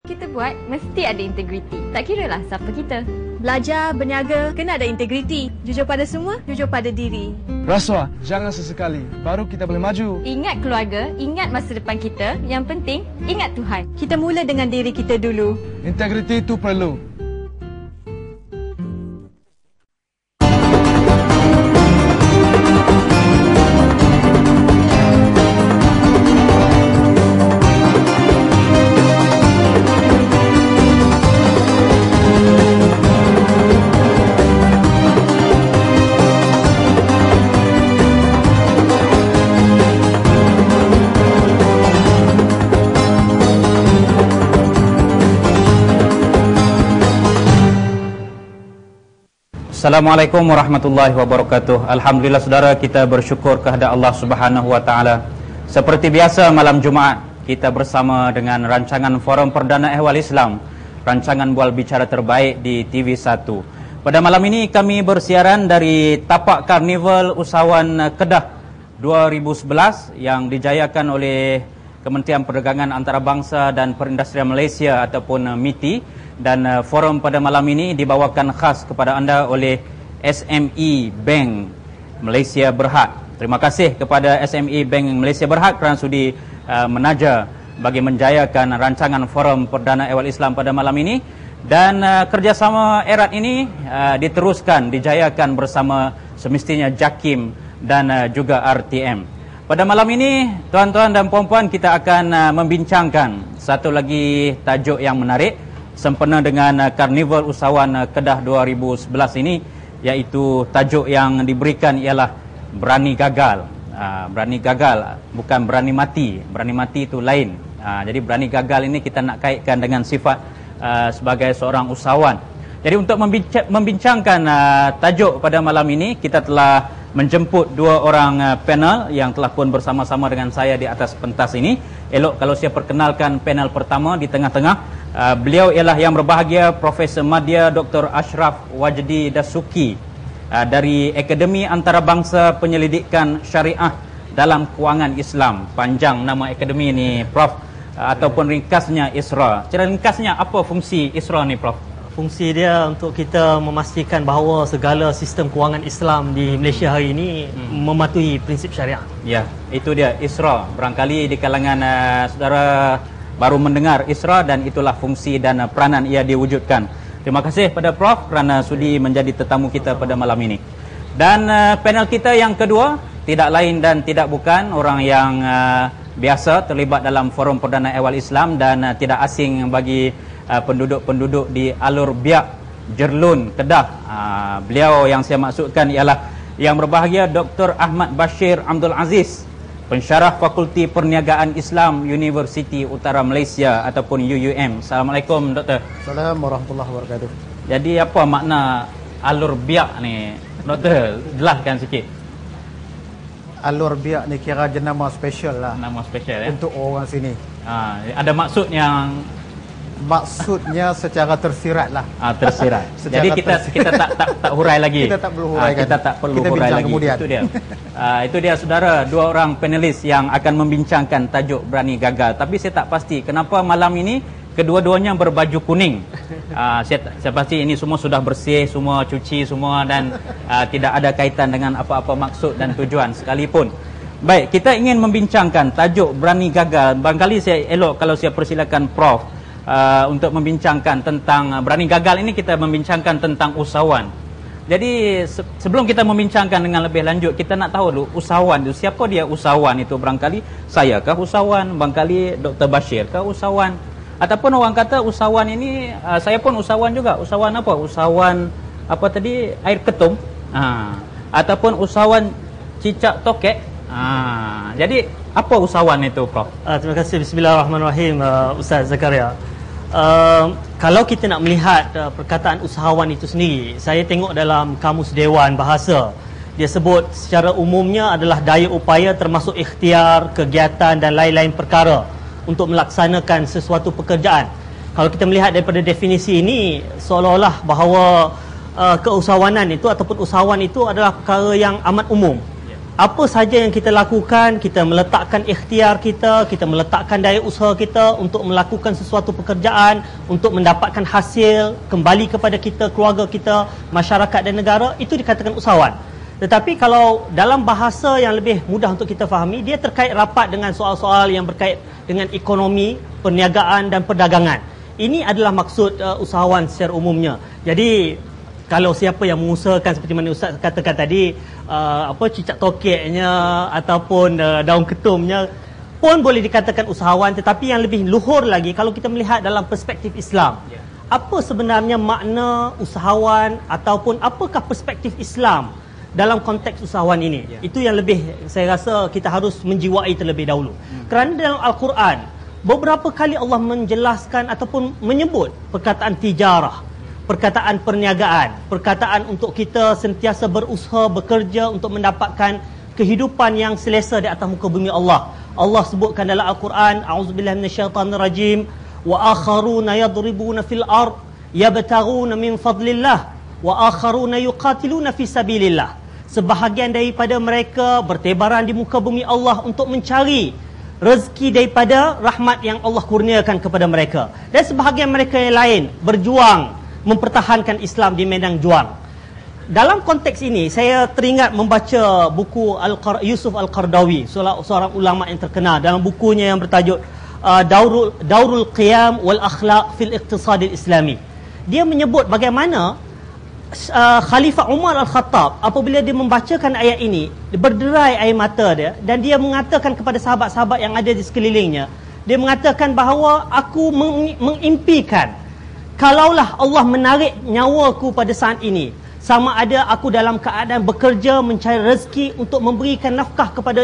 Kita buat mesti ada integriti. Tak kiralah siapa kita. Belajar, berniaga, kena ada integriti. Jujur pada semua, jujur pada diri. Rasuah, jangan sesekali. Baru kita boleh maju. Ingat keluarga, ingat masa depan kita. Yang penting, ingat Tuhan. Kita mula dengan diri kita dulu. Integriti itu perlu. Assalamualaikum warahmatullahi wabarakatuh. Alhamdulillah saudara, kita bersyukur kehadirat Allah Subhanahu wa taala. Seperti biasa malam Jumaat kita bersama dengan rancangan Forum Perdana Ehwal Islam, rancangan bual bicara terbaik di TV1. Pada malam ini kami bersiaran dari Tapak Karnival Usahawan Kedah 2011 yang dijayakan oleh Kementerian Perdagangan Antarabangsa dan Perindustrian Malaysia ataupun MITI. Dan forum pada malam ini dibawakan khas kepada anda oleh SME Bank Malaysia Berhad. Terima kasih kepada SME Bank Malaysia Berhad kerana sudi menaja bagi menjayakan rancangan Forum Perdana Ehwal Islam pada malam ini. Dan kerjasama erat ini diteruskan, dijayakan bersama semestinya JAKIM dan juga RTM. Pada malam ini, tuan-tuan dan puan-puan, kita akan membincangkan satu lagi tajuk yang menarik sempena dengan Karnival Usahawan Kedah 2011 ini, iaitu tajuk yang diberikan ialah Berani Gagal. Berani gagal, bukan berani mati. Berani mati itu lain. Jadi berani gagal ini kita nak kaitkan dengan sifat sebagai seorang usahawan. Jadi untuk membincangkan tajuk pada malam ini, kita telah menjemput dua orang panel yang telah pun bersama-sama dengan saya di atas pentas ini. Elok kalau saya perkenalkan panel pertama di tengah-tengah. Beliau ialah yang berbahagia Profesor Madya Dr. Ashraf Wajdi Dasuki dari Akademi Antarabangsa Penyelidikan Syariah dalam Kewangan Islam. Panjang nama akademi ini, Prof, ataupun ringkasnya ISRA. Secara ringkasnya apa fungsi ISRA ni, Prof? Fungsi dia untuk kita memastikan bahawa segala sistem kewangan Islam di Malaysia hari ini mematuhi prinsip syariah. Ya, itu dia ISRA. Barangkali di kalangan saudara baru mendengar ISRA, dan itulah fungsi dan peranan ia diwujudkan. Terima kasih pada Prof kerana sudi menjadi tetamu kita pada malam ini. Dan panel kita yang kedua tidak lain dan tidak bukan orang yang biasa terlibat dalam Forum Perdana Ehwal Islam dan tidak asing bagi penduduk-penduduk di Alur Biak, Jerlun, Kedah. Beliau yang saya maksudkan ialah yang berbahagia Dr. Ahmad Bashir Abdul Aziz, Pensyarah Fakulti Perniagaan Islam Universiti Utara Malaysia ataupun UUM. Assalamualaikum, Doktor. Assalamualaikum warahmatullahi wabarakatuh. Jadi apa makna Alur Biak ni, Doktor? Jelaskan sikit. Alur Biak ni kira jenama special lah. Nama spesial, ya? Untuk orang sini. Ada maksud yang... Maksudnya secara tersirat lah. Tersirat. Jadi kita tak hurai lagi. Kita tak perlu huraikan. Kita tak perlu kita hurai lagi. Kemudian. Itu dia. Itu dia saudara, dua orang panelis yang akan membincangkan tajuk Berani Gagal. Tapi saya tak pasti kenapa malam ini kedua-duanya berbaju kuning. Saya pasti ini semua sudah bersih, semua cuci semua, dan tidak ada kaitan dengan apa-apa maksud dan tujuan sekalipun. Baik, kita ingin membincangkan tajuk Berani Gagal. Barangkali saya elok kalau saya persilakan Prof untuk membincangkan tentang berani gagal ini. Kita membincangkan tentang usahawan. Jadi sebelum kita membincangkan dengan lebih lanjut, kita nak tahu dulu usahawan itu siapa dia. Usahawan itu barangkali saya kah usahawan, barangkali Dr. Bashir kah usahawan, ataupun orang kata usahawan ini saya pun usahawan juga. Usahawan apa? Usahawan apa tadi, air ketum, ataupun usahawan cicak tokek. Jadi apa usahawan itu, Prof? Terima kasih. Bismillahirrahmanirrahim, Ustaz Zakaria. Kalau kita nak melihat perkataan usahawan itu sendiri, saya tengok dalam Kamus Dewan Bahasa, dia sebut secara umumnya adalah daya upaya termasuk ikhtiar, kegiatan dan lain-lain perkara untuk melaksanakan sesuatu pekerjaan. Kalau kita melihat daripada definisi ini, seolah-olah bahawa keusahawanan itu ataupun usahawan itu adalah perkara yang amat umum. apa saja yang kita lakukan, kita meletakkan ikhtiar kita, kita meletakkan daya usaha kita untuk melakukan sesuatu pekerjaan, untuk mendapatkan hasil kembali kepada kita, keluarga kita, masyarakat dan negara, itu dikatakan usahawan. Tetapi kalau dalam bahasa yang lebih mudah untuk kita fahami, dia terkait rapat dengan soal-soal yang berkait dengan ekonomi, perniagaan dan perdagangan. Ini adalah maksud usahawan secara umumnya. Jadi kalau siapa yang mengusahakan seperti mana Ustaz katakan tadi, cicak tokeknya ataupun daun ketumnya pun boleh dikatakan usahawan. Tetapi yang lebih luhur lagi, kalau kita melihat dalam perspektif Islam, apa sebenarnya makna usahawan ataupun apakah perspektif Islam dalam konteks usahawan ini? Itu yang lebih saya rasa kita harus menjiwai terlebih dahulu. Kerana dalam Al-Quran beberapa kali Allah menjelaskan ataupun menyebut perkataan tijarah, perkataan perniagaan, perkataan untuk kita sentiasa berusaha, bekerja untuk mendapatkan kehidupan yang selesa di atas muka bumi Allah. Allah sebutkan dalam Al-Quran, a'udzubillahi minasyaitanirrajim, wa akharuna yadribuna fil ard yabtaghuna min fadlillah wa akharuna yuqatiluna fi sabilillah. Sebahagian daripada mereka bertebaran di muka bumi Allah untuk mencari rezeki daripada rahmat yang Allah kurniakan kepada mereka. Dan sebahagian mereka yang lain berjuang mempertahankan Islam di medan juang. Dalam konteks ini, saya teringat membaca buku Yusuf Al-Qaradawi, seorang ulama yang terkenal, dalam bukunya yang bertajuk Daurul Qiyam wal Akhlaq fil Iqtisad Islami. Dia menyebut bagaimana Khalifah Umar Al-Khattab apabila dia membacakan ayat ini, berderai air mata dia, dan dia mengatakan kepada sahabat-sahabat yang ada di sekelilingnya, dia mengatakan bahawa aku mengimpikan kalaulah Allah menarik nyawaku pada saat ini, sama ada aku dalam keadaan bekerja mencari rezeki untuk memberikan nafkah kepada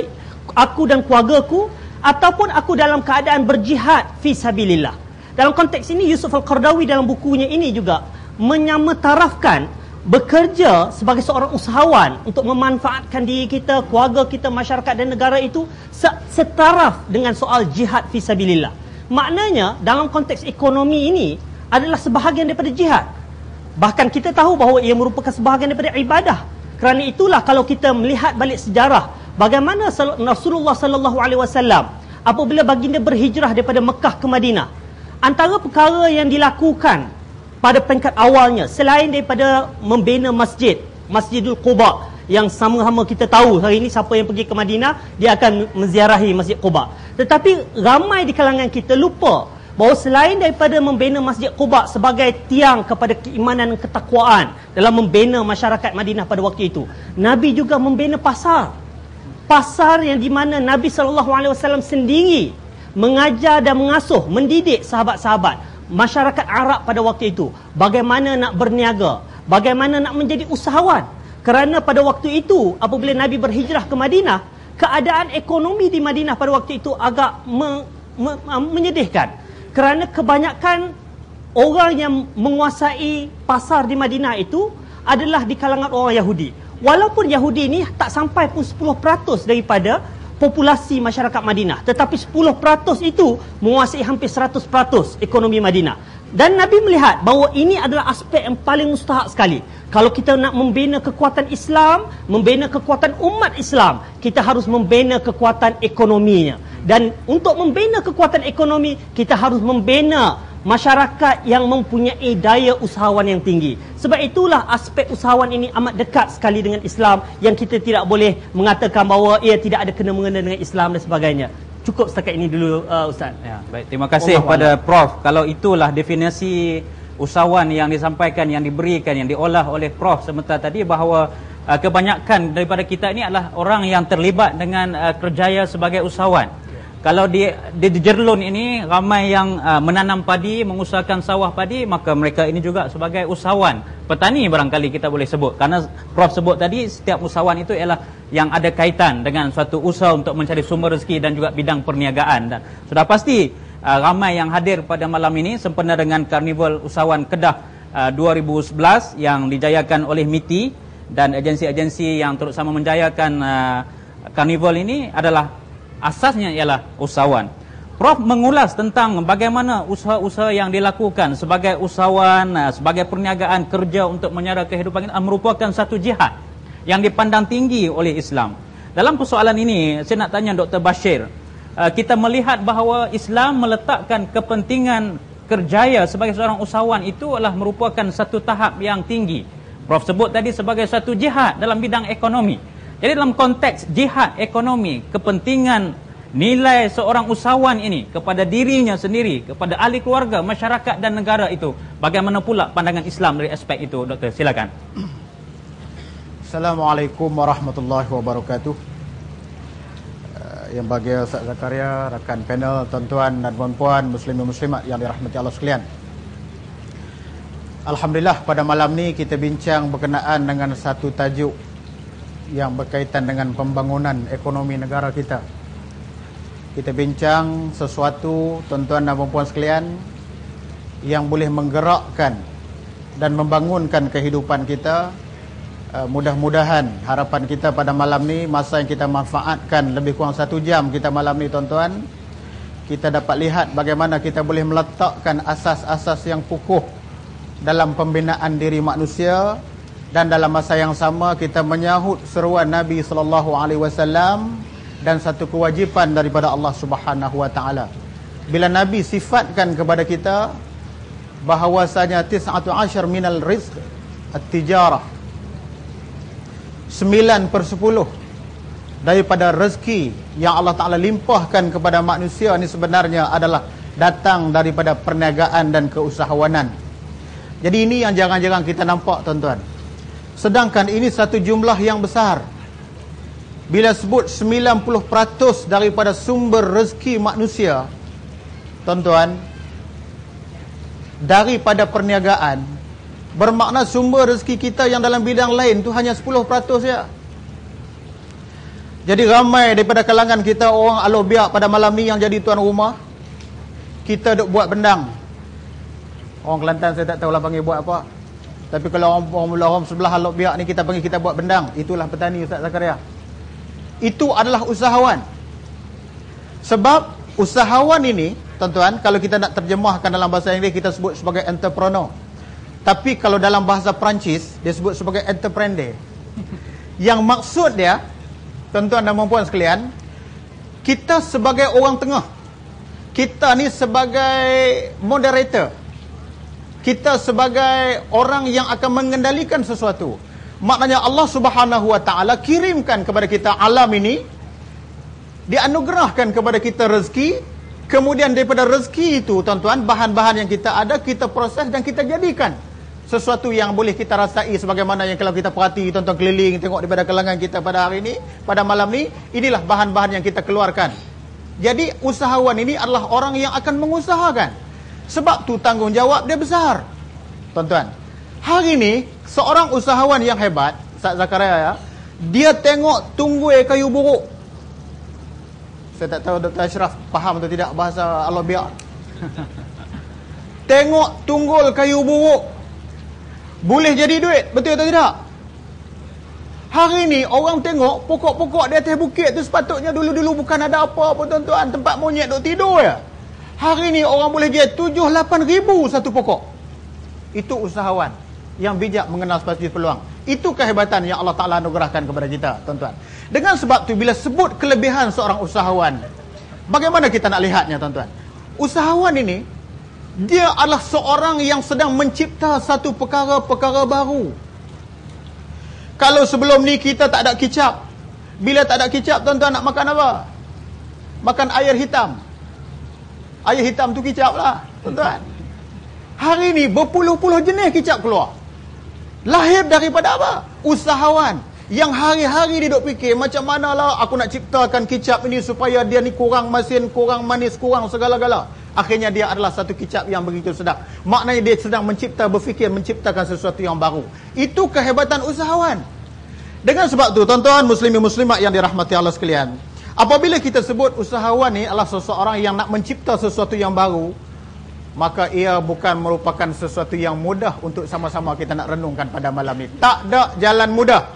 aku dan keluargaku, ataupun aku dalam keadaan berjihad fi sabilillah. Dalam konteks ini, Yusuf Al-Qaradawi dalam bukunya ini juga menyamatarafkan bekerja sebagai seorang usahawan untuk memanfaatkan diri kita, keluarga kita, masyarakat dan negara itu setaraf dengan soal jihad fi sabilillah. Maknanya dalam konteks ekonomi ini adalah sebahagian daripada jihad. Bahkan kita tahu bahawa ia merupakan sebahagian daripada ibadah. Kerana itulah kalau kita melihat balik sejarah, bagaimana Rasulullah sallallahu alaihi wasallam apabila baginda berhijrah daripada Mekah ke Madinah, antara perkara yang dilakukan pada peringkat awalnya, selain daripada membina Masjidul Quba, yang sama-sama kita tahu hari ini siapa yang pergi ke Madinah, dia akan menziarahi Masjid Quba. Tetapi ramai di kalangan kita lupa bahawa selain daripada membina Masjid Quba sebagai tiang kepada keimanan dan ketakwaan dalam membina masyarakat Madinah pada waktu itu, Nabi juga membina pasar. Pasar yang di mana Nabi SAW sendiri mengajar dan mengasuh, mendidik sahabat-sahabat, masyarakat Arab pada waktu itu, bagaimana nak berniaga, bagaimana nak menjadi usahawan. Kerana pada waktu itu, apabila Nabi berhijrah ke Madinah, keadaan ekonomi di Madinah pada waktu itu agak menyedihkan. Kerana kebanyakan orang yang menguasai pasar di Madinah itu adalah di kalangan orang Yahudi. Walaupun Yahudi ini tak sampai pun 10% daripada populasi masyarakat Madinah, tetapi 10% itu menguasai hampir 100% ekonomi Madinah. Dan Nabi melihat bahawa ini adalah aspek yang paling mustahak sekali. Kalau kita nak membina kekuatan Islam, membina kekuatan umat Islam, kita harus membina kekuatan ekonominya. Dan untuk membina kekuatan ekonomi, kita harus membina masyarakat yang mempunyai daya usahawan yang tinggi. Sebab itulah aspek usahawan ini amat dekat sekali dengan Islam, yang kita tidak boleh mengatakan bahawa ia tidak ada kena-mengena dengan Islam dan sebagainya. Cukup setakat ini dulu, Ustaz. Ya, baik, terima kasih kepada Prof. Kalau itulah definisi usahawan yang disampaikan, yang diberikan, yang diolah oleh Prof sebentar tadi, bahawa kebanyakan daripada kita ini adalah orang yang terlibat dengan kerjaya sebagai usahawan. Kalau di Jerlun ini ramai yang menanam padi, mengusahakan sawah padi, maka mereka ini juga sebagai usahawan. Petani barangkali kita boleh sebut. Karena Prof sebut tadi, setiap usahawan itu ialah yang ada kaitan dengan suatu usaha untuk mencari sumber rezeki dan juga bidang perniagaan. Dan sudah pasti ramai yang hadir pada malam ini sempena dengan Karnival Usahawan Kedah 2011 yang dijayakan oleh MITI dan agensi-agensi yang terus sama menjayakan Karnival ini adalah asasnya ialah usahawan. Prof mengulas tentang bagaimana usaha-usaha yang dilakukan sebagai usahawan, sebagai perniagaan, kerja untuk menyara kehidupan kita merupakan satu jihad yang dipandang tinggi oleh Islam. Dalam persoalan ini, saya nak tanya Dr. Bashir, kita melihat bahawa Islam meletakkan kepentingan kerjaya sebagai seorang usahawan itu adalah merupakan satu tahap yang tinggi. Prof sebut tadi sebagai satu jihad dalam bidang ekonomi. Jadi dalam konteks jihad ekonomi, kepentingan nilai seorang usahawan ini kepada dirinya sendiri, kepada ahli keluarga, masyarakat dan negara itu, bagaimana pula pandangan Islam dari aspek itu, Doktor? Silakan. Assalamualaikum warahmatullahi wabarakatuh. Yang bagi Ustaz Zakaria, rakan panel, tuan-tuan dan puan-puan, muslimin muslimat yang dirahmati Allah sekalian. Alhamdulillah, pada malam ni kita bincang berkenaan dengan satu tajuk yang berkaitan dengan pembangunan ekonomi negara kita. Kita bincang sesuatu, tuan-tuan dan puan-puan sekalian, yang boleh menggerakkan dan membangunkan kehidupan kita. Mudah-mudahan harapan kita pada malam ni, masa yang kita manfaatkan lebih kurang 1 jam kita malam ni, tuan-tuan, kita dapat lihat bagaimana kita boleh meletakkan asas-asas yang kukuh dalam pembinaan diri manusia, dan dalam masa yang sama kita menyahut seruan Nabi SAW dan satu kewajipan daripada Allah Subhanahu Wa Taala. Bila Nabi sifatkan kepada kita bahawasanya 19 minal rizq at-tijarah, 9/10 daripada rezeki yang Allah Ta'ala limpahkan kepada manusia ini sebenarnya adalah datang daripada perniagaan dan keusahawanan. Jadi ini yang jarang-jarang kita nampak, tuan-tuan. Sedangkan ini satu jumlah yang besar. Bila sebut 90% daripada sumber rezeki manusia, tuan-tuan, daripada perniagaan, bermakna sumber rezeki kita yang dalam bidang lain tu hanya 10% saja. Jadi ramai daripada kalangan kita orang alobiak pada malam ni yang jadi tuan rumah, kita duk buat bendang. Orang Kelantan saya tak tahulah panggil buat apa. Tapi kalau orang sebelah alobiak ni kita panggil kita buat bendang. Itulah petani, Ustaz Zakaria. Itu adalah usahawan. Sebab usahawan ini, tuan-tuan, kalau kita nak terjemahkan dalam bahasa Inggeris, kita sebut sebagai entrepreneur. Tapi kalau dalam bahasa Perancis, dia sebut sebagai entrepreneur. Yang maksud dia, tuan-tuan dan puan-puan sekalian, kita sebagai orang tengah, kita ni sebagai moderator, kita sebagai orang yang akan mengendalikan sesuatu. Maknanya Allah Subhanahu Wa Taala kirimkan kepada kita alam ini, dianugerahkan kepada kita rezeki. Kemudian daripada rezeki itu, tuan-tuan, bahan-bahan yang kita ada, kita proses dan kita jadikan sesuatu yang boleh kita rasai. Sebagaimana yang kalau kita perhati, tuan-tuan keliling, tengok daripada kalangan kita pada hari ini, pada malam ni, inilah bahan-bahan yang kita keluarkan. Jadi usahawan ini adalah orang yang akan mengusahakan. Sebab tu tanggungjawab dia besar, tuan-tuan. Hari ni seorang usahawan yang hebat, Ustaz Zakaria, ya, dia tengok tunggui kayu buruk. Saya tak tahu Dr. Ashraf faham atau tidak bahasa alobiak. Tengok tunggul kayu buruk boleh jadi duit, betul atau tidak? Hari ni orang tengok pokok-pokok di atas bukit tu sepatutnya dulu-dulu bukan ada apa-apa, tuan-tuan, tempat monyet duk tidur ya. Hari ni orang boleh jual 7-8 ribu satu pokok. Itu usahawan yang bijak mengenal spasi peluang. Itu kehebatan yang Allah Ta'ala anugerahkan kepada kita, tuan-tuan. Dengan sebab tu, bila sebut kelebihan seorang usahawan, bagaimana kita nak lihatnya, tuan-tuan? Usahawan ini, dia adalah seorang yang sedang mencipta satu perkara-perkara baru. Kalau sebelum ni kita tak ada kicap, bila tak ada kicap, tuan-tuan nak makan apa? Makan air hitam. Air hitam tu kicap lah, tuan-tuan. Hari ni berpuluh-puluh jenis kicap keluar. Lahir daripada apa? Usahawan yang hari-hari dia duk fikir macam manalah aku nak ciptakan kicap ini supaya dia ni kurang masin, kurang manis, kurang segala-gala. Akhirnya dia adalah satu kicap yang begitu sedap. Maknanya dia sedang berfikir menciptakan sesuatu yang baru. Itu kehebatan usahawan. Dengan sebab tu, tuan-tuan muslimin muslimat yang dirahmati Allah sekalian, apabila kita sebut usahawan ni adalah seseorang yang nak mencipta sesuatu yang baru, maka ia bukan merupakan sesuatu yang mudah untuk sama-sama kita nak renungkan pada malam ni. Tak ada jalan mudah.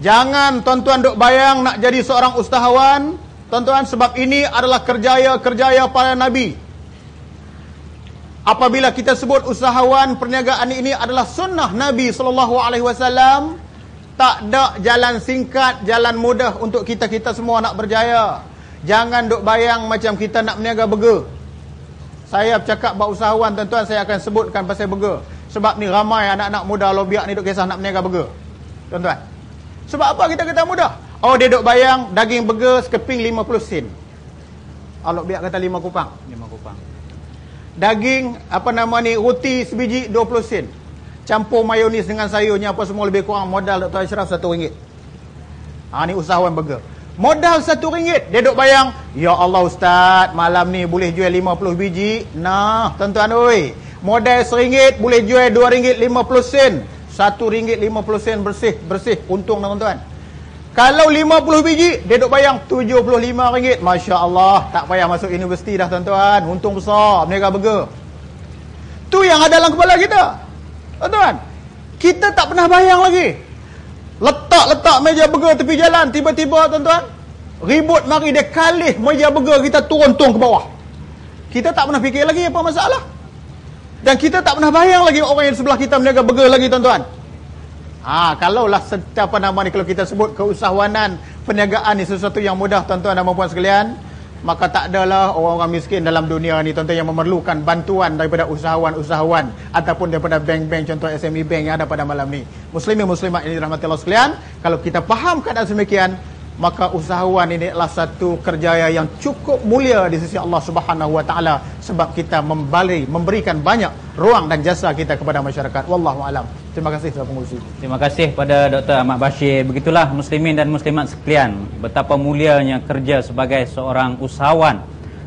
Jangan tuan-tuan duk bayang nak jadi seorang usahawan, tuan-tuan, sebab ini adalah kerjaya-kerjaya para Nabi. Apabila kita sebut usahawan, perniagaan ini adalah sunnah Nabi SAW, Tak ada jalan singkat, jalan mudah untuk kita-kita semua nak berjaya. Jangan duk bayang macam kita nak berniaga burger. Saya bercakap bab usahawan, tuan-tuan, saya akan sebutkan pasal burger. Sebab ni ramai anak-anak muda lobiak ni duk kisah nak berniaga burger. Tuan-tuan. Sebab apa kita kata mudah? Oh, dia duk bayang daging burger sekeping 50 sen. Lobiak kata 5 kupang. 5 kupang. Daging, roti sebiji 20 sen. Campur mayonis dengan sayurnya apa semua lebih kurang modal Dr. Ashraf RM1. Ni usahawan burger. Modal RM1, dia duk bayang, ya Allah Ustaz, malam ni boleh jual 50 biji. Nah, tuan-tuan oi, modal RM1 boleh jual RM2.50. RM1.50 bersih untung, tuan-tuan. Kalau 50 biji, dia duk bayang RM75. Masya Allah, tak payah masuk universiti dah, tuan-tuan. Untung besar berniaga burger. Tu yang ada dalam kepala kita, tuan-tuan. Kita tak pernah bayang lagi. Letak meja burger tepi jalan, tiba-tiba, tuan-tuan, ribut mari dia kalih meja burger kita turun ke bawah. Kita tak pernah fikir lagi apa masalah. Dan kita tak pernah bayang lagi orang yang sebelah kita berniaga burger lagi, tuan-tuan. Kalaulah kalau kita sebut keusahawanan, perniagaan ni sesuatu yang mudah, tuan-tuan dan puan-puan sekalian, maka tak adalah orang-orang miskin dalam dunia ni, tuan-tuan, yang memerlukan bantuan daripada usahawan-usahawan ataupun daripada bank-bank, contoh SME Bank yang ada pada malam ni. Muslimin muslimat ini dirahmati Allah sekalian, kalau kita faham keadaan demikian, maka usahawan ini adalah satu kerjaya yang cukup mulia di sisi Allah Subhanahu wa taala, sebab kita memberikan banyak ruang dan jasa kita kepada masyarakat. Wallahu alam. Terima kasih kepada pengurusi. Terima kasih pada Dr. Ahmad Bashir. Begitulah muslimin dan muslimat sekalian, betapa mulianya kerja sebagai seorang usahawan,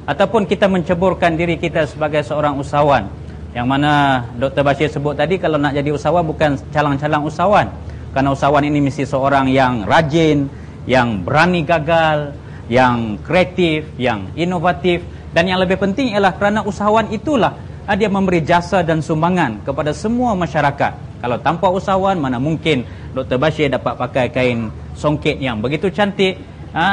ataupun kita menceburkan diri kita sebagai seorang usahawan. Yang mana Dr. Bashir sebut tadi, kalau nak jadi usahawan bukan calang-calang usahawan. Kerana usahawan ini mesti seorang yang rajin, yang berani gagal, yang kreatif, yang inovatif, dan yang lebih penting ialah kerana usahawan itulah dia memberi jasa dan sumbangan kepada semua masyarakat. Kalau tanpa usahawan, mana mungkin Dr. Bashir dapat pakai kain songket yang begitu cantik,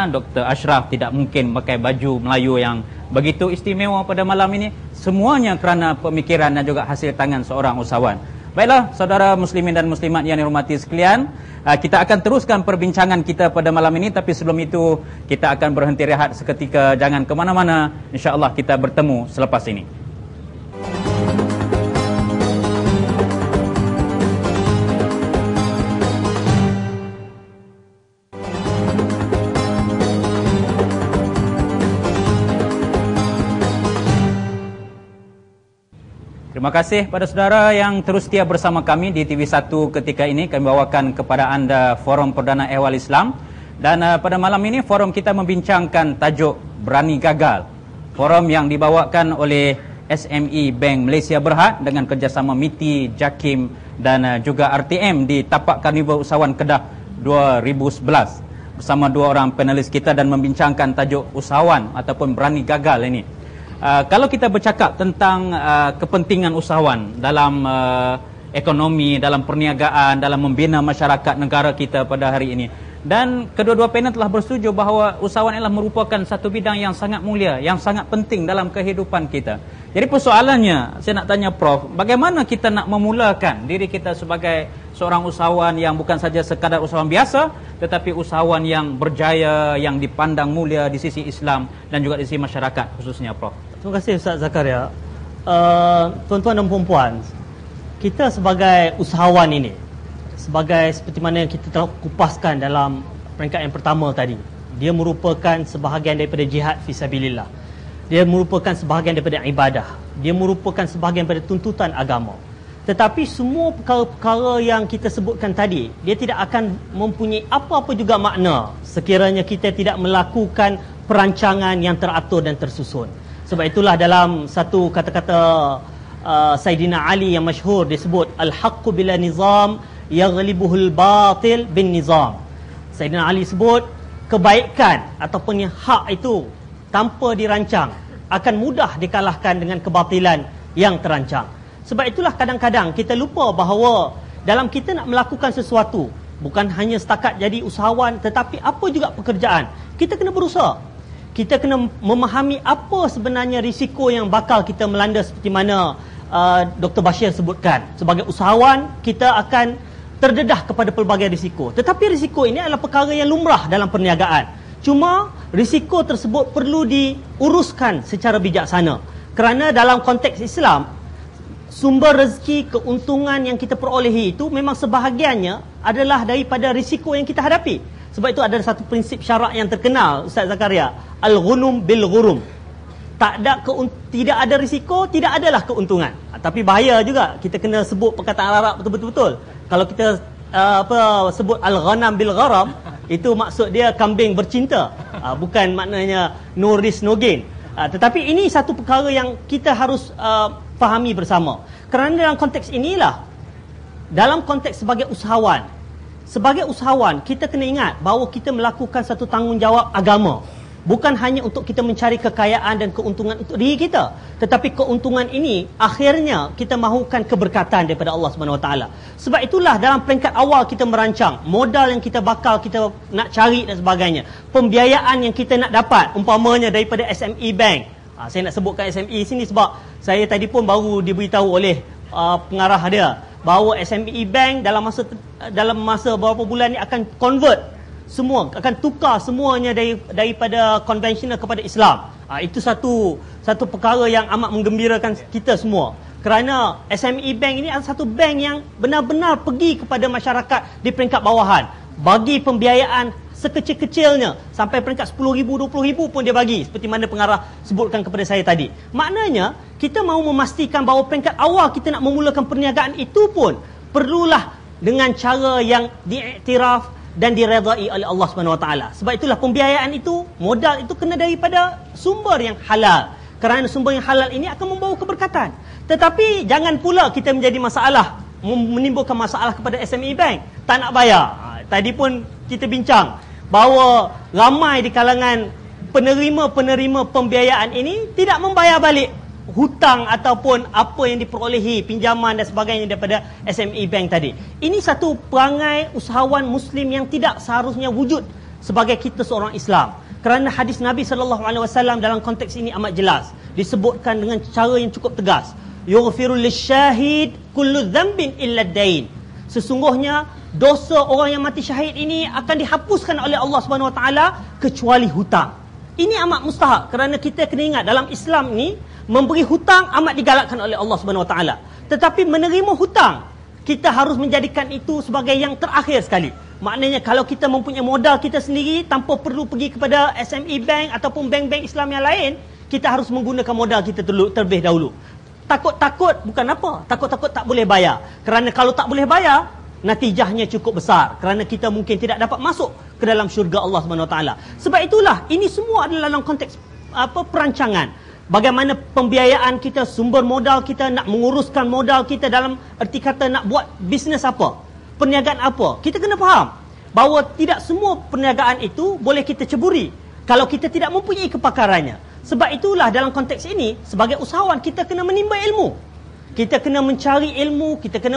Dr. Ashraf tidak mungkin pakai baju Melayu yang begitu istimewa pada malam ini. Semuanya kerana pemikiran dan juga hasil tangan seorang usahawan. Baiklah, saudara muslimin dan muslimat yang dihormati sekalian, kita akan teruskan perbincangan kita pada malam ini. Tapi sebelum itu, kita akan berhenti rehat seketika. Jangan ke mana-mana, insya-Allah kita bertemu selepas ini. Terima kasih pada saudara yang terus setia bersama kami di TV1 ketika ini. Kami bawakan kepada anda Forum Perdana Ehwal Islam. Dan pada malam ini forum kita membincangkan tajuk Berani Gagal. Forum yang dibawakan oleh SME Bank Malaysia Berhad dengan kerjasama MITI, JAKIM dan juga RTM di Tapak Karnival Usahawan Kedah 2011. Bersama dua orang panelis kita dan membincangkan tajuk usahawan ataupun berani gagal ini. Kalau kita bercakap tentang kepentingan usahawan dalam ekonomi, dalam perniagaan, dalam membina masyarakat negara kita pada hari ini, dan kedua-dua panel telah bersetuju bahawa usahawan adalah merupakan satu bidang yang sangat mulia, yang sangat penting dalam kehidupan kita. Jadi persoalannya, saya nak tanya Prof, bagaimana kita nak memulakan diri kita sebagai seorang usahawan yang bukan saja sekadar usahawan biasa, tetapi usahawan yang berjaya, yang dipandang mulia di sisi Islam dan juga di sisi masyarakat khususnya, Prof. Terima kasih Ustaz Zakaria. Tuan-tuan dan puan-puan, kita sebagai usahawan ini, seperti mana yang kita telah kupaskan dalam peringkat yang pertama tadi, dia merupakan sebahagian daripada jihad fisabilillah. Dia merupakan sebahagian daripada ibadah. Dia merupakan sebahagian daripada tuntutan agama. Tetapi semua perkara-perkara yang kita sebutkan tadi, dia tidak akan mempunyai apa-apa juga makna sekiranya kita tidak melakukan perancangan yang teratur dan tersusun. Sebab itulah dalam satu kata-kata Sayyidina Ali yang masyhur disebut al-haqqu bila nizam yaghlibuhul batil bin nizam. Sayyidina Ali sebut kebaikan ataupun yang hak itu tanpa dirancang akan mudah dikalahkan dengan kebatilan yang terancang. Sebab itulah kadang-kadang kita lupa bahawa dalam kita nak melakukan sesuatu, bukan hanya setakat jadi usahawan, tetapi apa juga pekerjaan, kita kena berusaha. Kita kena memahami apa sebenarnya risiko yang bakal kita melanda, seperti mana Dr. Bashir sebutkan. Sebagai usahawan, kita akan terdedah kepada pelbagai risiko. Tetapi risiko ini adalah perkara yang lumrah dalam perniagaan. Cuma risiko tersebut perlu diuruskan secara bijaksana. Kerana dalam konteks Islam, sumber rezeki, keuntungan yang kita perolehi itu memang sebahagiannya adalah daripada risiko yang kita hadapi. Sebab itu ada satu prinsip syarak yang terkenal, Ustaz Zakaria, al-ghunum bil-ghurum. Tidak ada risiko, tidak adalah keuntungan. Tapi bahaya juga, kita kena sebut perkataan Arab betul-betul. Kalau kita sebut al-ghanam bil-gharam, itu maksud dia kambing bercinta, bukan maknanya no risk no gain. Tetapi ini satu perkara yang kita harus fahami bersama. Kerana dalam konteks inilah, dalam konteks sebagai usahawan, kita kena ingat bahawa kita melakukan satu tanggungjawab agama. Bukan hanya untuk kita mencari kekayaan dan keuntungan untuk diri kita, tetapi keuntungan ini akhirnya kita mahukan keberkatan daripada Allah SWT. Sebab itulah dalam peringkat awal kita merancang modal yang kita bakal kita nak cari dan sebagainya, pembiayaan yang kita nak dapat, umpamanya daripada SME Bank. Saya nak sebutkan SME sini sebab saya tadi pun baru diberitahu oleh pengarah dia bahawa SME Bank dalam masa beberapa bulan ni akan convert semua, akan tukar semuanya daripada konvensional kepada Islam. Itu satu perkara yang amat menggembirakan kita semua. Kerana SME Bank ini adalah satu bank yang benar-benar pergi kepada masyarakat di peringkat bawahan. Bagi pembiayaan sekecil-kecilnya, sampai peringkat 10,000, 20,000 pun dia bagi, seperti mana pengarah sebutkan kepada saya tadi. Maknanya, kita mahu memastikan bahawa peringkat awal kita nak memulakan perniagaan itu pun perlulah dengan cara yang diiktiraf dan diredai oleh Allah SWT. Sebab itulah pembiayaan itu, modal itu kena daripada sumber yang halal. Kerana sumber yang halal ini akan membawa keberkatan. Tetapi jangan pula kita menjadi masalah, menimbulkan masalah kepada SME Bank, tak nak bayar. Tadi pun kita bincang bahawa ramai di kalangan penerima pembiayaan ini tidak membayar balik hutang ataupun apa yang diperolehi, pinjaman dan sebagainya daripada SME Bank tadi. Ini satu perangai usahawan Muslim yang tidak seharusnya wujud sebagai kita seorang Islam. Kerana hadis Nabi SAW dalam konteks ini amat jelas, disebutkan dengan cara yang cukup tegas. Yughfiru lisyahid kullu dhanbin illa ad-dain. Sesungguhnya dosa orang yang mati syahid ini akan dihapuskan oleh Allah SWT kecuali hutang. Ini amat mustahak kerana kita kena ingat dalam Islam ni memberi hutang amat digalakkan oleh Allah SWT. Tetapi menerima hutang, kita harus menjadikan itu sebagai yang terakhir sekali. Maknanya kalau kita mempunyai modal kita sendiri tanpa perlu pergi kepada SME Bank ataupun bank-bank Islam yang lain, kita harus menggunakan modal kita terlebih dahulu. Takut-takut bukan apa, takut-takut tak boleh bayar. Kerana kalau tak boleh bayar, natijahnya cukup besar. Kerana kita mungkin tidak dapat masuk ke dalam syurga Allah SWT. Sebab itulah, ini semua adalah dalam konteks perancangan. Bagaimana pembiayaan kita, sumber modal kita, nak menguruskan modal kita dalam erti kata nak buat bisnes apa, perniagaan apa. Kita kena faham bahawa tidak semua perniagaan itu boleh kita ceburi kalau kita tidak mempunyai kepakarannya. Sebab itulah dalam konteks ini, sebagai usahawan kita kena menimba ilmu. Kita kena mencari ilmu, kita kena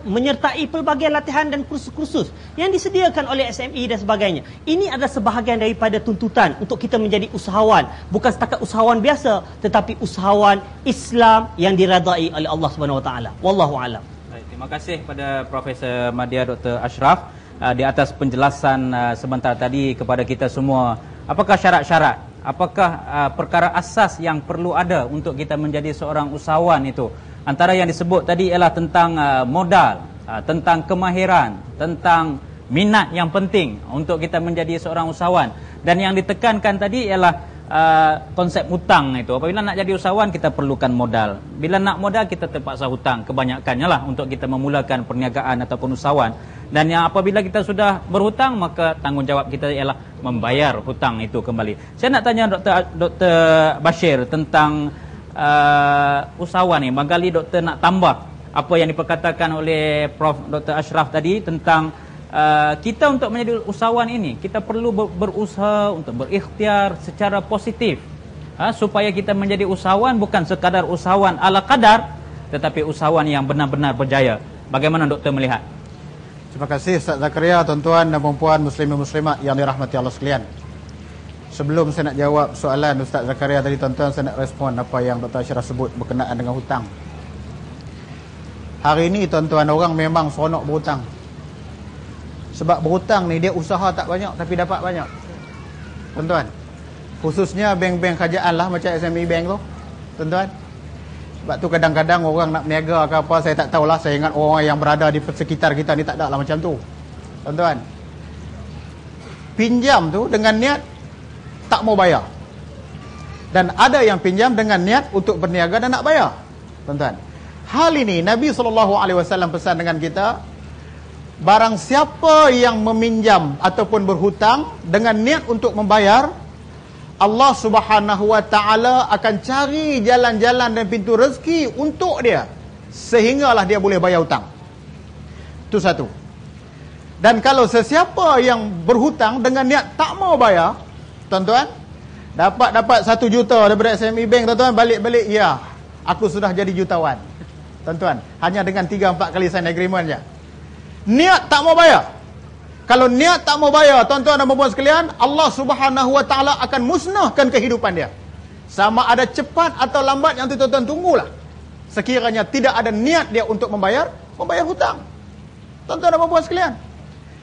menyertai pelbagai latihan dan kursus-kursus yang disediakan oleh SME dan sebagainya. Ini adalah sebahagian daripada tuntutan untuk kita menjadi usahawan. Bukan setakat usahawan biasa, tetapi usahawan Islam yang diredai oleh Allah SWT. Wallahu a'lam. Baik, terima kasih kepada Profesor Madya Dr. Ashraf di atas penjelasan sebentar tadi kepada kita semua. Apakah syarat-syarat? Apakah perkara asas yang perlu ada untuk kita menjadi seorang usahawan itu? Antara yang disebut tadi ialah tentang modal, tentang kemahiran, tentang minat yang penting untuk kita menjadi seorang usahawan. Dan yang ditekankan tadi ialah konsep hutang itu. Apabila nak jadi usahawan kita perlukan modal. Bila nak modal kita terpaksa hutang. Kebanyakannya lah untuk kita memulakan perniagaan ataupun usahawan. Dan yang apabila kita sudah berhutang, maka tanggungjawab kita ialah membayar hutang itu kembali. Saya nak tanya Dr. Bashir tentang usahawan ni. Barangkali doktor nak tambah apa yang diperkatakan oleh Prof. Dr. Ashraf tadi tentang kita untuk menjadi usahawan ini, kita perlu berusaha untuk berikhtiar secara positif. Supaya kita menjadi usahawan bukan sekadar usahawan ala kadar, tetapi usahawan yang benar-benar berjaya. Bagaimana doktor melihat? Terima kasih Ustaz Zakaria, tuan-tuan dan puan-puan muslimin muslimat yang dirahmati Allah sekalian. Sebelum saya nak jawab soalan Ustaz Zakaria tadi, tuan-tuan, saya nak respon apa yang Dr. Ashraf sebut berkenaan dengan hutang. Hari ni tuan-tuan, orang memang seronok berhutang. Sebab berhutang ni dia usaha tak banyak tapi dapat banyak. Tuan-tuan, khususnya bank-bank kerajaan lah, macam SME Bank tu, tuan-tuan. Sebab tu kadang-kadang orang nak berniaga ke apa, saya tak tahulah. Saya ingat orang yang berada di sekitar kita ni tak ada lah macam tu, tuan-tuan. Pinjam tu dengan niat tak mau bayar, dan ada yang pinjam dengan niat untuk berniaga dan nak bayar, tuan-tuan. Hal ini Nabi SAW pesan dengan kita, barang siapa yang meminjam ataupun berhutang dengan niat untuk membayar, Allah Subhanahu wa taala akan cari jalan-jalan dan pintu rezeki untuk dia sehinggalah dia boleh bayar hutang. Itu satu. Dan kalau sesiapa yang berhutang dengan niat tak mau bayar, tuan-tuan, dapat 1 juta daripada SME Bank, tuan-tuan, balik-balik, ya, aku sudah jadi jutawan. Tuan-tuan, hanya dengan 3-4 kali sign agreement je. Niat tak mau bayar. Kalau niat tak mau bayar, tuan-tuan dan puan-puan sekalian, Allah Subhanahu wa taala akan musnahkan kehidupan dia. Sama ada cepat atau lambat, yang tu tuan-tuan tunggulah. Sekiranya tidak ada niat dia untuk membayar hutang. Tuan-tuan dan puan-puan sekalian.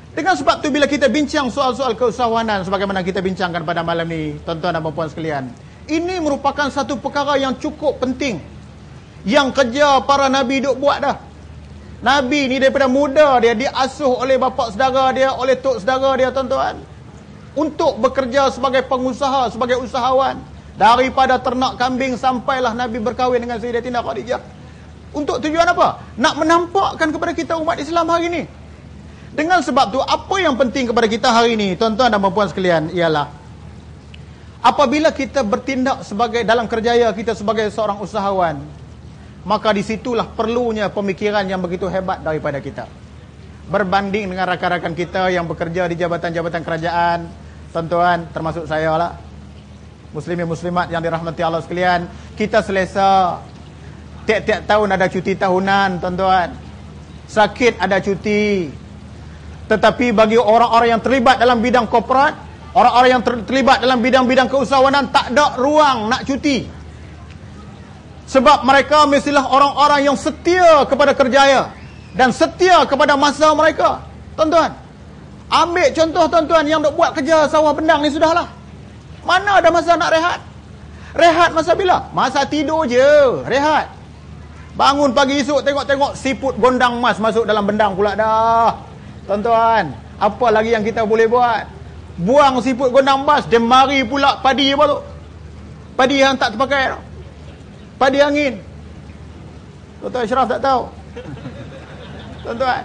Dengan sebab tu bila kita bincang soal-soal keusahawanan sebagaimana kita bincangkan pada malam ni, tuan-tuan dan puan-puan sekalian, ini merupakan satu perkara yang cukup penting, yang kerja para nabi duk buat dah. Nabi ni daripada muda dia diasuh oleh bapa saudara dia, oleh tok saudara dia, tuan-tuan, untuk bekerja sebagai pengusaha, sebagai usahawan. Daripada ternak kambing sampailah Nabi berkahwin dengan Sayyidatina Khadijah. Untuk tujuan apa? Nak menampakkan kepada kita umat Islam hari ni. Dengan sebab tu, apa yang penting kepada kita hari ni, tuan-tuan dan puan-puan sekalian, ialah apabila kita bertindak sebagai dalam kerjaya kita sebagai seorang usahawan, maka disitulah perlunya pemikiran yang begitu hebat daripada kita. Berbanding dengan rakan-rakan kita yang bekerja di jabatan-jabatan kerajaan, tuan-tuan, termasuk saya lah, muslimin muslimat yang dirahmati Allah sekalian, kita selesa tiap-tiap tahun ada cuti tahunan, tuan-tuan. Sakit ada cuti. Tetapi bagi orang-orang yang terlibat dalam bidang korporat, orang-orang yang terlibat dalam bidang-bidang keusahawanan, tak ada ruang nak cuti. Sebab mereka mestilah orang-orang yang setia kepada kerjaya dan setia kepada masa mereka. Tuan-tuan, ambil contoh tuan-tuan yang duk buat kerja sawah bendang ni sudahlah. Mana ada masa nak rehat? Rehat masa bila? Masa tidur je, rehat. Bangun pagi esok tengok-tengok siput gondang emas masuk dalam bendang pula dah. Tuan-tuan, apa lagi yang kita boleh buat? Buang siput gondang emas, dia mari pula padi apa tu? Padi yang tak terpakai tu. Padi angin. Tuan-tuan Ashraf tak tahu. Tuan-tuan,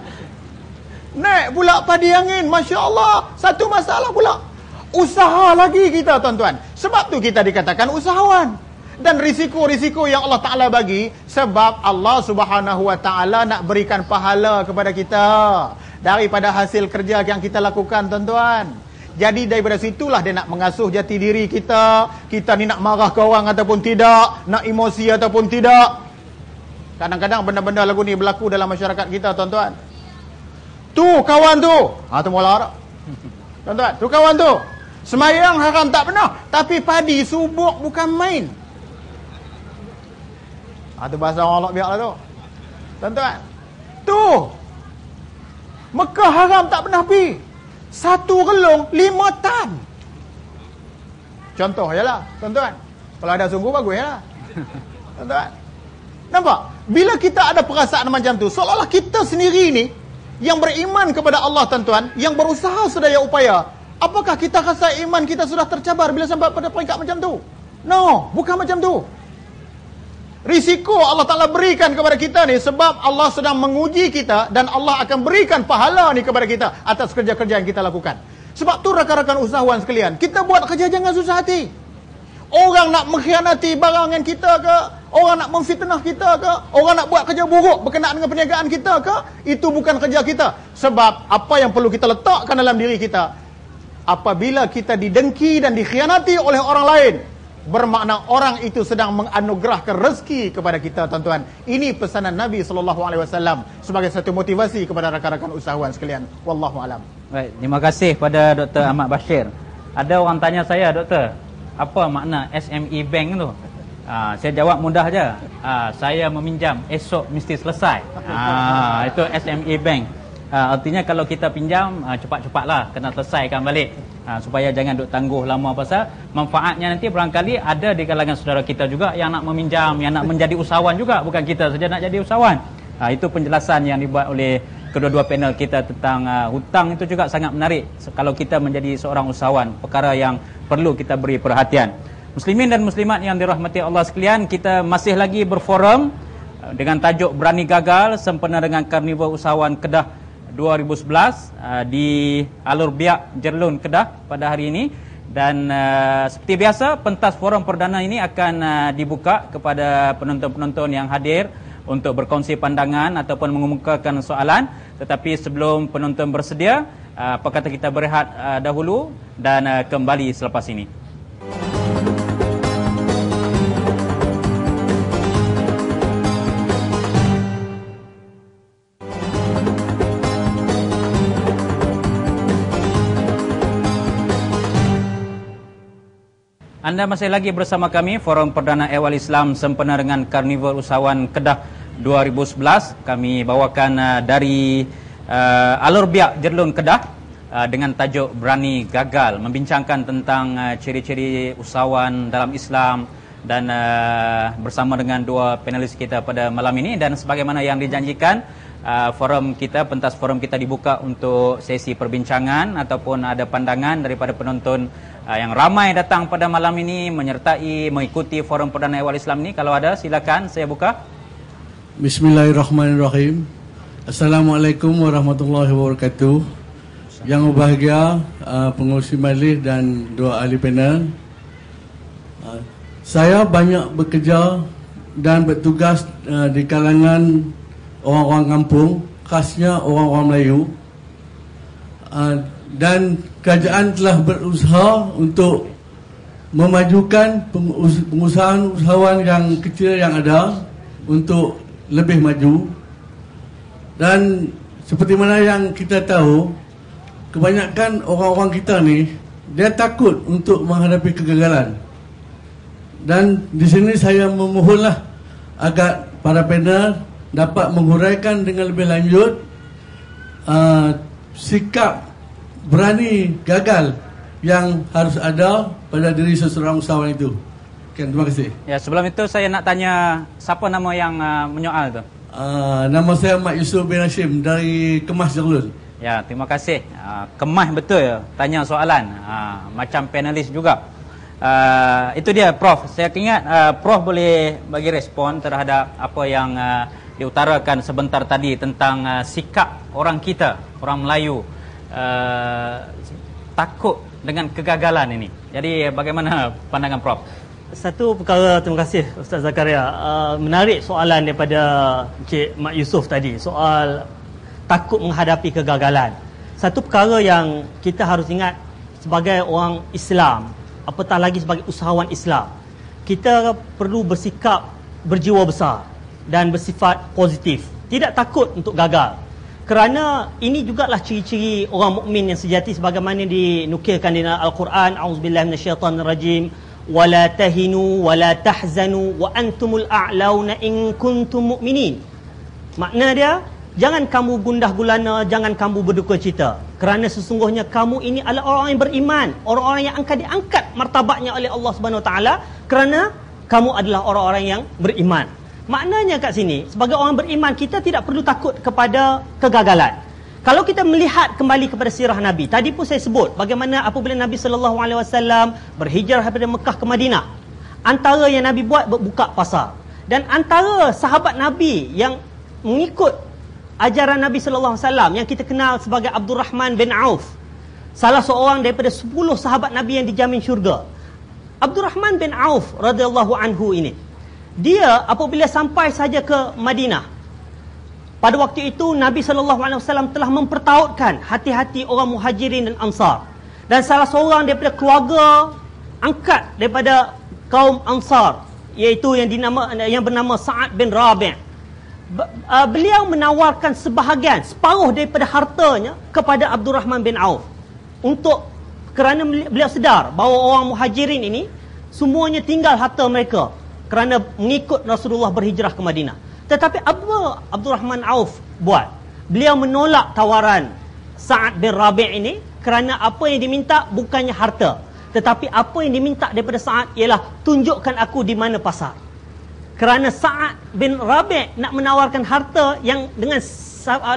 naik pula padi angin, Masya Allah. Satu masalah pula, usaha lagi kita, tuan-tuan. Sebab tu kita dikatakan usahawan. Dan risiko-risiko yang Allah Ta'ala bagi, sebab Allah Subhanahu wa Ta'ala nak berikan pahala kepada kita daripada hasil kerja yang kita lakukan, tuan-tuan. Jadi daripada situlah dia nak mengasuh jati diri kita. Kita ni nak marah ke orang ataupun tidak, nak emosi ataupun tidak. Kadang-kadang benda-benda lagu ni berlaku dalam masyarakat kita, tuan-tuan. Tu kawan tu, tu mula. Tuan-tuan, tu kawan tu, semayang haram tak pernah, tapi padi subuk bukan main. Tu bahasa orang Lok biarlah tu. Tuan-tuan, tu Mekah haram tak pernah pi. 1 relung 5 tan. Contoh je lah, tuan-tuan. Kalau ada sungguh bagus ya. Tuan-tuan, nampak? Bila kita ada perasaan macam tu, seolah-olah kita sendiri ni yang beriman kepada Allah, tuan-tuan, yang berusaha sedaya upaya, apakah kita rasa iman kita sudah tercabar bila sampai pada peringkat macam tu? No, bukan macam tu. Risiko Allah Ta'ala berikan kepada kita ni sebab Allah sedang menguji kita, dan Allah akan berikan pahala ni kepada kita atas kerja-kerja yang kita lakukan. Sebab tu rakan-rakan usahawan sekalian, kita buat kerja jangan susah hati. Orang nak mengkhianati barangan kita ke, orang nak memfitnah kita ke, orang nak buat kerja buruk berkenaan dengan perniagaan kita ke, itu bukan kerja kita. Sebab apa yang perlu kita letakkan dalam diri kita, apabila kita didengki dan dikhianati oleh orang lain, bermakna orang itu sedang menganugerahkan rezeki kepada kita, tuan-tuan. Ini pesanan Nabi SAW sebagai satu motivasi kepada rakan-rakan usahawan sekalian. Wallahu alam. Baik, terima kasih pada Dr. Ahmad Bashir. Ada orang tanya saya, Doktor, apa makna SME Bank tu? Saya jawab mudah je. Saya meminjam, esok mesti selesai. Itu SME Bank. Artinya kalau kita pinjam, cepat-cepatlah kena selesaikan balik. Supaya jangan duk tangguh lama, pasal manfaatnya nanti barangkali ada di kalangan saudara kita juga yang nak meminjam, yang nak menjadi usahawan juga, bukan kita saja nak jadi usahawan. Itu penjelasan yang dibuat oleh kedua-dua panel kita tentang hutang. Itu juga sangat menarik kalau kita menjadi seorang usahawan, perkara yang perlu kita beri perhatian. Muslimin dan muslimat yang dirahmati Allah sekalian, kita masih lagi berforum dengan tajuk Berani Gagal sempena dengan Karnival Usahawan Kedah 2011 di Alur Biak, Jerlun, Kedah pada hari ini. Dan seperti biasa, pentas forum perdana ini akan dibuka kepada penonton-penonton yang hadir untuk berkongsi pandangan ataupun mengemukakan soalan. Tetapi sebelum penonton bersedia, apa kata kita berehat dahulu dan kembali selepas ini. Anda masih lagi bersama kami, Forum Perdana Ehwal Islam sempena dengan Karnival Usahawan Kedah 2011. Kami bawakan dari Alur Biak, Jerlun, Kedah dengan tajuk Berani Gagal, membincangkan tentang ciri-ciri usahawan dalam Islam. Dan bersama dengan dua panelis kita pada malam ini, dan sebagaimana yang dijanjikan, forum kita, pentas forum kita dibuka untuk sesi perbincangan ataupun ada pandangan daripada penonton yang ramai datang pada malam ini menyertai, mengikuti forum Perdana Ehwal Islam ini. Kalau ada, silakan saya buka. Bismillahirrahmanirrahim. Assalamualaikum warahmatullahi wabarakatuh. Yang berbahagia pengurusi majlis dan dua ahli panel. Saya banyak bekerja dan bertugas di kalangan orang-orang kampung, khasnya orang-orang Melayu. Dan kerajaan telah berusaha untuk memajukan pengusahawan yang kecil yang ada untuk lebih maju. Dan seperti mana yang kita tahu, kebanyakan orang-orang kita ni dia takut untuk menghadapi kegagalan. Dan di sini saya memohonlah agar para panel dapat menguraikan dengan lebih lanjut sikap berani gagal yang harus ada pada diri seseorang usahawan itu. Okay, terima kasih. Ya, sebelum itu saya nak tanya, siapa nama yang menyoal tu? Nama saya Mak Yusuf bin Hashim dari Kemas, Jerlun. Ya, terima kasih. Kemas betul ya, tanya soalan. Macam panelis juga. Itu dia, Prof. Saya ingat Prof boleh bagi respon terhadap apa yang diutarakan sebentar tadi tentang sikap orang kita, orang Melayu, takut dengan kegagalan ini. Jadi bagaimana pandangan Prof? Satu perkara, terima kasih Ustaz Zakaria. Menarik soalan daripada Encik Mak Yusof tadi, soal takut menghadapi kegagalan. Satu perkara yang kita harus ingat sebagai orang Islam, apatah lagi sebagai usahawan Islam, kita perlu bersikap berjiwa besar dan bersifat positif, tidak takut untuk gagal. Kerana ini jugalah ciri-ciri orang mukmin yang sejati sebagaimana dinukilkan di Al-Quran. A'udzubillahi minasyaitanirrajim. Wala tahinu wala tahzanu wa antumul a'launa in kuntum mu'minin. Makna dia, jangan kamu gundah gulana, jangan kamu berduka cita, kerana sesungguhnya kamu ini adalah orang-orang yang beriman, orang-orang yang akan diangkat martabatnya oleh Allah Subhanahu Wa Taala, kerana kamu adalah orang-orang yang beriman. Maknanya kat sini, sebagai orang beriman, kita tidak perlu takut kepada kegagalan. Kalau kita melihat kembali kepada sirah Nabi, tadi pun saya sebut bagaimana apabila Nabi SAW berhijrah daripada Mekah ke Madinah, antara yang Nabi buat, buka pasar. Dan antara sahabat Nabi yang mengikut ajaran Nabi SAW, yang kita kenal sebagai Abdul Rahman bin Auf, salah seorang daripada 10 sahabat Nabi yang dijamin syurga. Abdul Rahman bin Auf radhiyallahu anhu ini, dia apabila sampai saja ke Madinah, pada waktu itu Nabi SAW telah mempertautkan hati-hati orang Muhajirin dan Ansar. Dan salah seorang daripada keluarga angkat daripada kaum Ansar, iaitu yang bernama Sa'ad bin Rabi', beliau menawarkan sebahagian, separuh daripada hartanya kepada Abdul Rahman bin Auf, kerana beliau sedar bahawa orang Muhajirin ini semuanya tinggal harta mereka. kerana mengikut Rasulullah berhijrah ke Madinah. Tetapi apa Abdul Rahman Auf buat? Beliau menolak tawaran Sa'ad bin Rabi' ini kerana apa yang diminta bukannya harta, tetapi apa yang diminta daripada Sa'ad ialah tunjukkan aku di mana pasar. Kerana Sa'ad bin Rabi' nak menawarkan harta yang dengan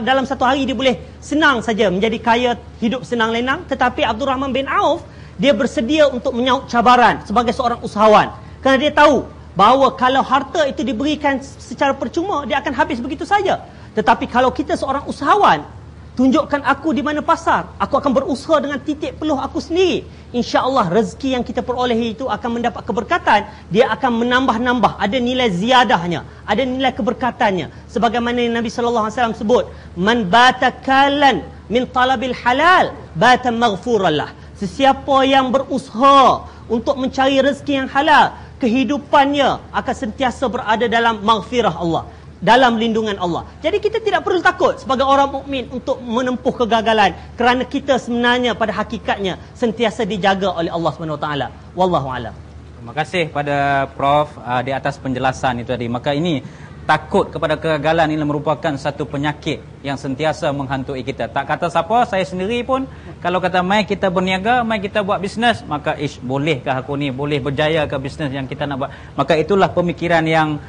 dalam satu hari dia boleh senang saja menjadi kaya, hidup senang lenang. Tetapi Abdul Rahman bin Auf, dia bersedia untuk menyaut cabaran sebagai seorang usahawan. Kerana dia tahu bahawa kalau harta itu diberikan secara percuma, dia akan habis begitu saja. Tetapi kalau kita seorang usahawan, tunjukkan aku di mana pasar, aku akan berusaha dengan titik peluh aku sendiri, insya-Allah rezeki yang kita perolehi itu akan mendapat keberkatan. Dia akan menambah-nambah, ada nilai ziyadahnya, ada nilai keberkatannya. Sebagaimana Nabi sallallahu alaihi wasallam sebut, man bata kalan min talabil halal bata maghfurallah. Sesiapa yang berusaha untuk mencari rezeki yang halal, kehidupannya akan sentiasa berada dalam maghfirah Allah, dalam lindungan Allah. Jadi kita tidak perlu takut sebagai orang mukmin untuk menempuh kegagalan, kerana kita sebenarnya pada hakikatnya sentiasa dijaga oleh Allah Subhanahu Wa Taala. Wallahu a'lam. Terima kasih pada Prof di atas penjelasan itu tadi. Maka ini takut kepada kegagalan ini merupakan satu penyakit yang sentiasa menghantui kita. Tak kata siapa, saya sendiri pun kalau kata mai kita berniaga, mai kita buat bisnes, maka bolehkah aku ni, boleh berjaya ke bisnes yang kita nak buat? Maka itulah pemikiran yang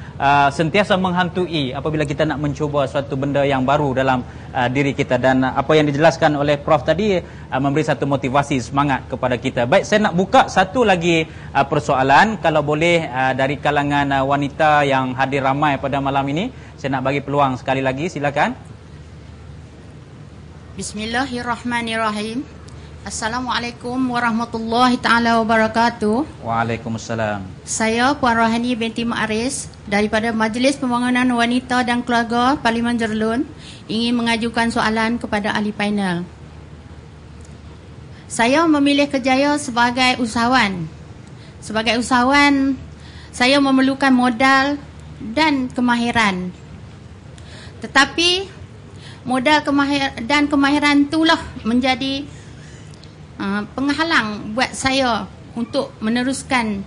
sentiasa menghantui apabila kita nak mencuba suatu benda yang baru dalam diri kita. Dan apa yang dijelaskan oleh Prof tadi memberi satu motivasi, semangat kepada kita. Baik, saya nak buka satu lagi persoalan, kalau boleh dari kalangan wanita yang hadir ramai pada malam ini, saya nak bagi peluang sekali lagi, silakan. Bismillahirrahmanirrahim. Assalamualaikum warahmatullahi taala wabarakatuh. Waalaikumsalam. Saya Puan Rohani binti Mak Aris daripada Majlis Pembangunan Wanita dan Keluarga Parlimen Jerlun ingin mengajukan soalan kepada ahli panel. Saya memilih kerjaya sebagai usahawan. Sebagai usahawan, saya memerlukan modal dan kemahiran. Tetapi modal dan kemahiran itulah menjadi penghalang buat saya untuk meneruskan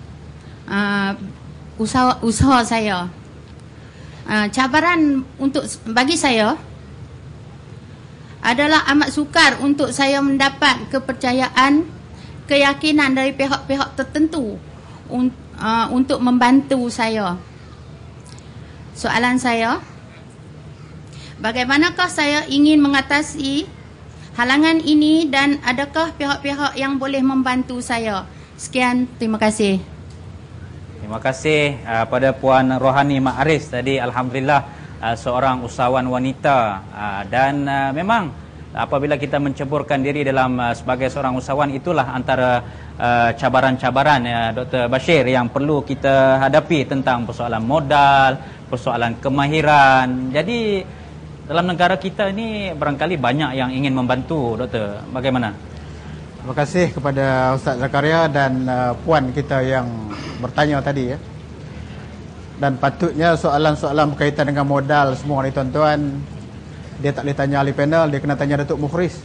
usaha saya. Cabaran bagi saya adalah amat sukar untuk saya mendapat kepercayaan, keyakinan dari pihak-pihak tertentu untuk membantu saya. Soalan saya, bagaimanakah saya ingin mengatasi halangan ini dan adakah pihak-pihak yang boleh membantu saya? Sekian, terima kasih. Terima kasih pada Puan Rohani Mak Aris tadi. Alhamdulillah seorang usahawan wanita, dan memang apabila kita menceburkan diri dalam sebagai seorang usahawan, itulah antara cabaran-cabaran Dr. Bashir yang perlu kita hadapi, tentang persoalan modal, persoalan kemahiran. Jadi dalam negara kita ini barangkali banyak yang ingin membantu, Doktor. Bagaimana? Terima kasih kepada Ustaz Zakaria dan puan kita yang bertanya tadi ya. Dan patutnya soalan-soalan berkaitan dengan modal semua ni tuan-tuan, dia tak boleh tanya ahli panel, dia kena tanya Datuk Mukhris.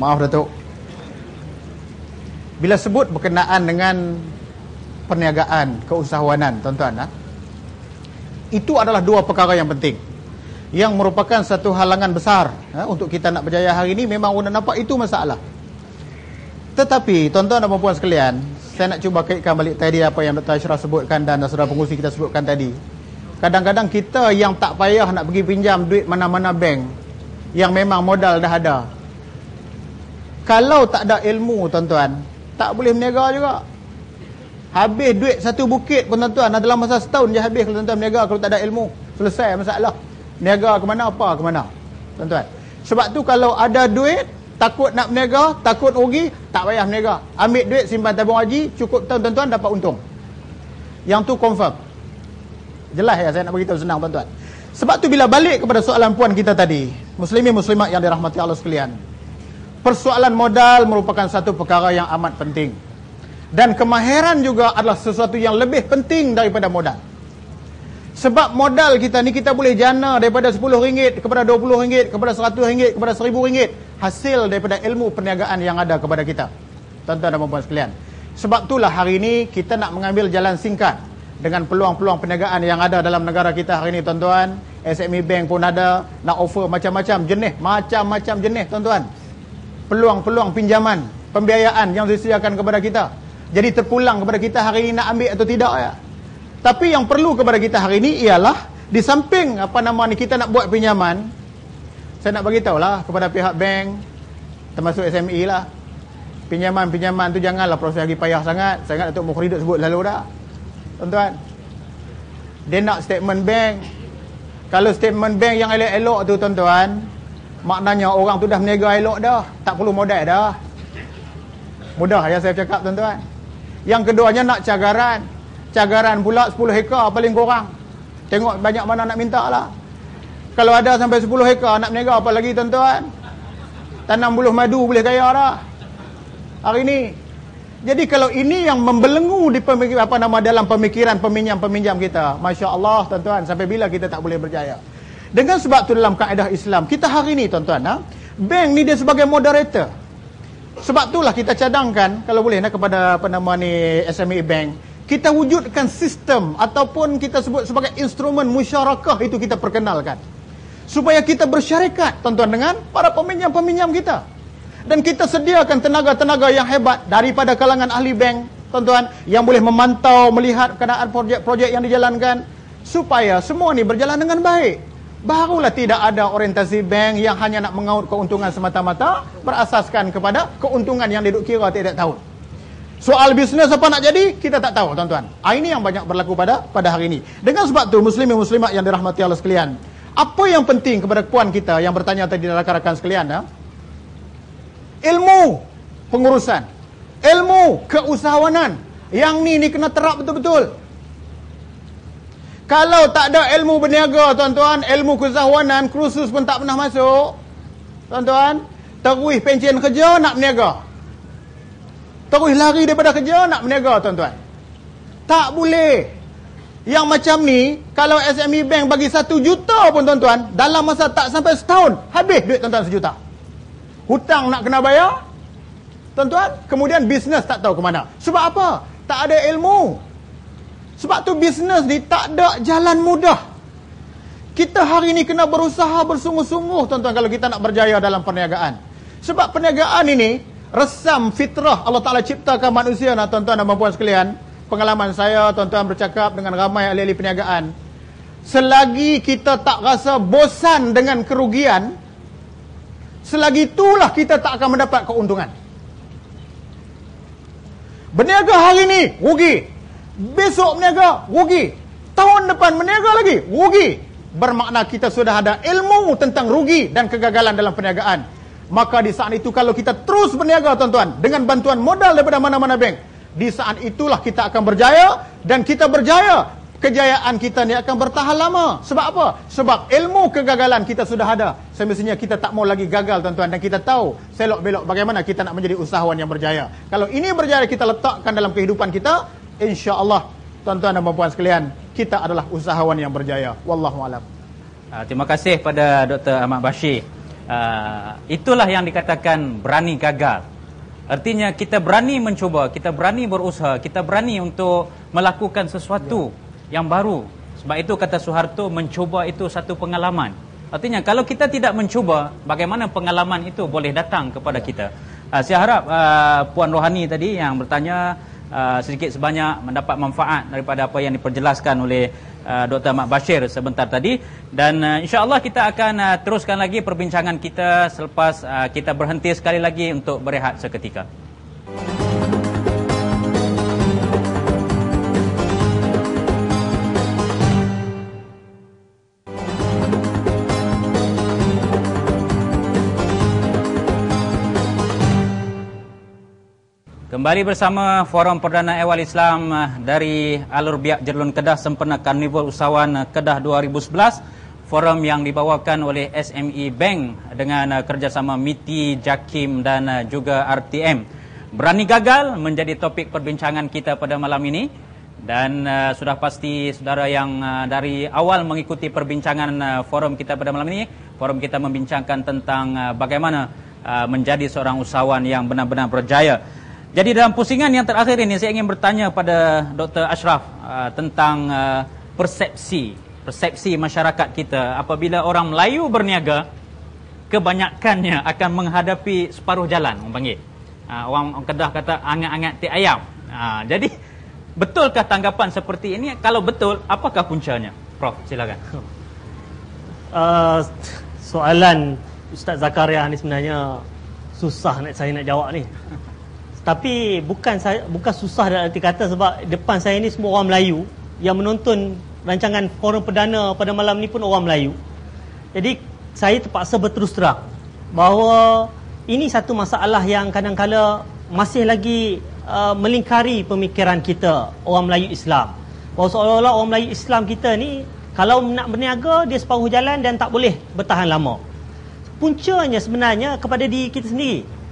Maaf Datuk. Bila sebut berkenaan dengan perniagaan, keusahawanan tuan-tuan, itu adalah dua perkara yang penting, yang merupakan satu halangan besar untuk kita nak berjaya hari ini. Memang orang nampak itu masalah. Tetapi tuan-tuan dan puan sekalian, saya nak cuba kaitkan balik tadi apa yang Dr. Ashraf sebutkan dan saudara pengurusi kita sebutkan tadi. Kadang-kadang kita yang tak payah nak pergi pinjam duit mana-mana bank, yang memang modal dah ada, kalau tak ada ilmu tuan-tuan, tak boleh berniaga juga. Habis duit satu bukit pun tuan-tuan, dalam masa setahun je habis kalau tuan-tuan berniaga, kalau tak ada ilmu. Selesai masalah. Niaga ke mana, apa ke mana tuan-tuan. Sebab tu kalau ada duit, takut nak berniaga, takut rugi, tak payah berniaga. Ambil duit, simpan tabung haji, cukup tahun tuan-tuan dapat untung. Yang tu confirm. Jelas ya, saya nak beritahu senang tuan-tuan. Sebab tu bila balik kepada soalan puan kita tadi, muslimin muslimat yang dirahmati Allah sekalian, persoalan modal merupakan satu perkara yang amat penting. Dan kemahiran juga adalah sesuatu yang lebih penting daripada modal. Sebab modal kita ni, kita boleh jana daripada RM10 kepada RM20, kepada RM100, kepada RM1000, hasil daripada ilmu perniagaan yang ada kepada kita. Tuan-tuan dan puan sekalian, Sebab itulah hari ini kita nak mengambil jalan singkat dengan peluang-peluang perniagaan yang ada dalam negara kita hari ini, tuan-tuan. SME Bank pun ada, nak offer macam-macam jenis, tuan-tuan. Peluang-peluang pinjaman, pembiayaan yang disediakan kepada kita. Jadi terpulang kepada kita hari ini nak ambil atau tidak ya. Tapi yang perlu kepada kita hari ini ialah di samping kita nak buat pinjaman, saya nak bagi tahulah kepada pihak bank termasuk SME lah. Pinjaman-pinjaman tu janganlah proses lagi payah sangat. Saya ingat Datuk Mukhridut sebut lalu dah. Tuan-tuan. Dia nak statement bank. Kalau statement bank yang elok-elok tu, tuan-tuan, maknanya orang tu dah berniaga elok dah. Tak perlu modal dah. Mudah ya saya cakap, tuan-tuan. Yang keduanya nak cagaran. Cagaran pula 10 hektar paling kurang. Tengok banyak mana nak minta lah. Kalau ada sampai 10 hektar nak berniaga apa lagi, tuan-tuan? Tanam buluh madu boleh kaya dah hari ini. Jadi kalau ini yang membelenggu di dalam pemikiran peminjam-peminjam kita, masya-Allah, tuan-tuan, sampai bila kita tak boleh berjaya. Dengan sebab tu dalam kaedah Islam kita hari ini, tuan-tuan, bank ni dia sebagai moderator. Sebab itulah kita cadangkan kalau boleh kepada SME Bank, kita wujudkan sistem ataupun kita sebut sebagai instrumen musyarakah itu kita perkenalkan. Supaya kita bersyarikat, tuan-tuan, dengan para peminjam-peminjam kita. Dan kita sediakan tenaga-tenaga yang hebat daripada kalangan ahli bank, tuan-tuan, yang boleh memantau, melihat keadaan projek-projek yang dijalankan supaya semua ni berjalan dengan baik. Barulah tidak ada orientasi bank yang hanya nak mengaut keuntungan semata-mata berasaskan kepada keuntungan yang diduk kira tiap-tiap tahun. Soal bisnes apa nak jadi, kita tak tahu, tuan-tuan. Ini yang banyak berlaku pada hari ini. Dengan sebab tu, muslimin muslimat yang dirahmati Allah sekalian, apa yang penting kepada puan kita yang bertanya tadi, rakan-rakan sekalian, ilmu pengurusan, ilmu keusahawanan. Yang ni kena terap betul-betul. Kalau tak ada ilmu berniaga, tuan-tuan, ilmu keusahawanan, kursus pun tak pernah masuk, tuan-tuan, terus pencen kerja nak berniaga, terus lari daripada kerja nak berniaga, tuan-tuan. Tak boleh. Yang macam ni, kalau SME Bank bagi 1 juta pun, tuan-tuan, dalam masa tak sampai setahun, habis duit, tuan-tuan, 1 juta. Hutang nak kena bayar, tuan-tuan, kemudian bisnes tak tahu ke mana. Sebab apa? Tak ada ilmu. Sebab tu bisnes ni tak ada jalan mudah. Kita hari ni kena berusaha bersungguh-sungguh, tuan-tuan, kalau kita nak berjaya dalam perniagaan. Sebab perniagaan ini resam fitrah Allah Ta'ala ciptakan manusia, tuan-tuan dan puan sekalian. Pengalaman saya, tuan-tuan, bercakap dengan ramai ahli-ahli perniagaan. Selagi kita tak rasa bosan dengan kerugian, selagi itulah kita tak akan mendapat keuntungan. Berniaga hari ni, rugi. Besok berniaga, rugi. Tahun depan berniaga lagi, rugi. Bermakna kita sudah ada ilmu tentang rugi dan kegagalan dalam perniagaan. Maka di saat itu kalau kita terus berniaga, tuan-tuan, dengan bantuan modal daripada mana-mana bank, di saat itulah kita akan berjaya. Dan kita berjaya, kejayaan kita ni akan bertahan lama. Sebab apa? Sebab ilmu kegagalan kita sudah ada. Semestinya kita tak mau lagi gagal, tuan-tuan. Dan kita tahu selok-belok bagaimana kita nak menjadi usahawan yang berjaya. Kalau ini berjaya kita letakkan dalam kehidupan kita, insya-Allah, tuan-tuan dan puan sekalian, kita adalah usahawan yang berjaya. Wallahualam. Terima kasih pada Dr. Ahmad Bashir. Itulah yang dikatakan berani gagal. Artinya kita berani mencuba, kita berani berusaha, kita berani untuk melakukan sesuatu yang baru. Sebab itu kata Soeharto, mencuba itu satu pengalaman. Artinya kalau kita tidak mencuba, bagaimana pengalaman itu boleh datang kepada kita? Saya harap Puan Rohani tadi yang bertanya sedikit sebanyak mendapat manfaat daripada apa yang diperjelaskan oleh Dr. Ahmad Bashir sebentar tadi. Dan insya-Allah kita akan teruskan lagi perbincangan kita selepas kita berhenti sekali lagi untuk berehat seketika. Kembali bersama Forum Perdana Ehwal Islam dari Alur Biak Jerlun Kedah sempena Karnival Usahawan Kedah 2011. Forum yang dibawakan oleh SME Bank dengan kerjasama MITI, JAKIM dan juga RTM. Berani gagal menjadi topik perbincangan kita pada malam ini. Dan sudah pasti saudara yang dari awal mengikuti perbincangan forum kita pada malam ini, forum kita membincangkan tentang bagaimana menjadi seorang usahawan yang benar-benar berjaya. Jadi dalam pusingan yang terakhir ini saya ingin bertanya pada Dr. Ashraf tentang persepsi masyarakat kita apabila orang Melayu berniaga, kebanyakannya akan menghadapi separuh jalan, orang panggil. Orang Kedah kata angat-angat ti ayam. Jadi betulkah tanggapan seperti ini? Kalau betul, apakah puncanya? Prof, silakan. Soalan Ustaz Zakaria ni sebenarnya susah saya nak jawab ni. Tapi bukan susah dalam arti kata sebab depan saya ni semua orang Melayu yang menonton rancangan forum perdana pada malam ni pun orang Melayu. Jadi saya terpaksa berterus terang bahawa ini satu masalah yang kadang-kala masih lagi melingkari pemikiran kita orang Melayu Islam. Bahawa seolah-olah orang Melayu Islam kita ni kalau nak berniaga dia separuh jalan dan tak boleh bertahan lama. Puncanya sebenarnya kepada diri kita sendiri.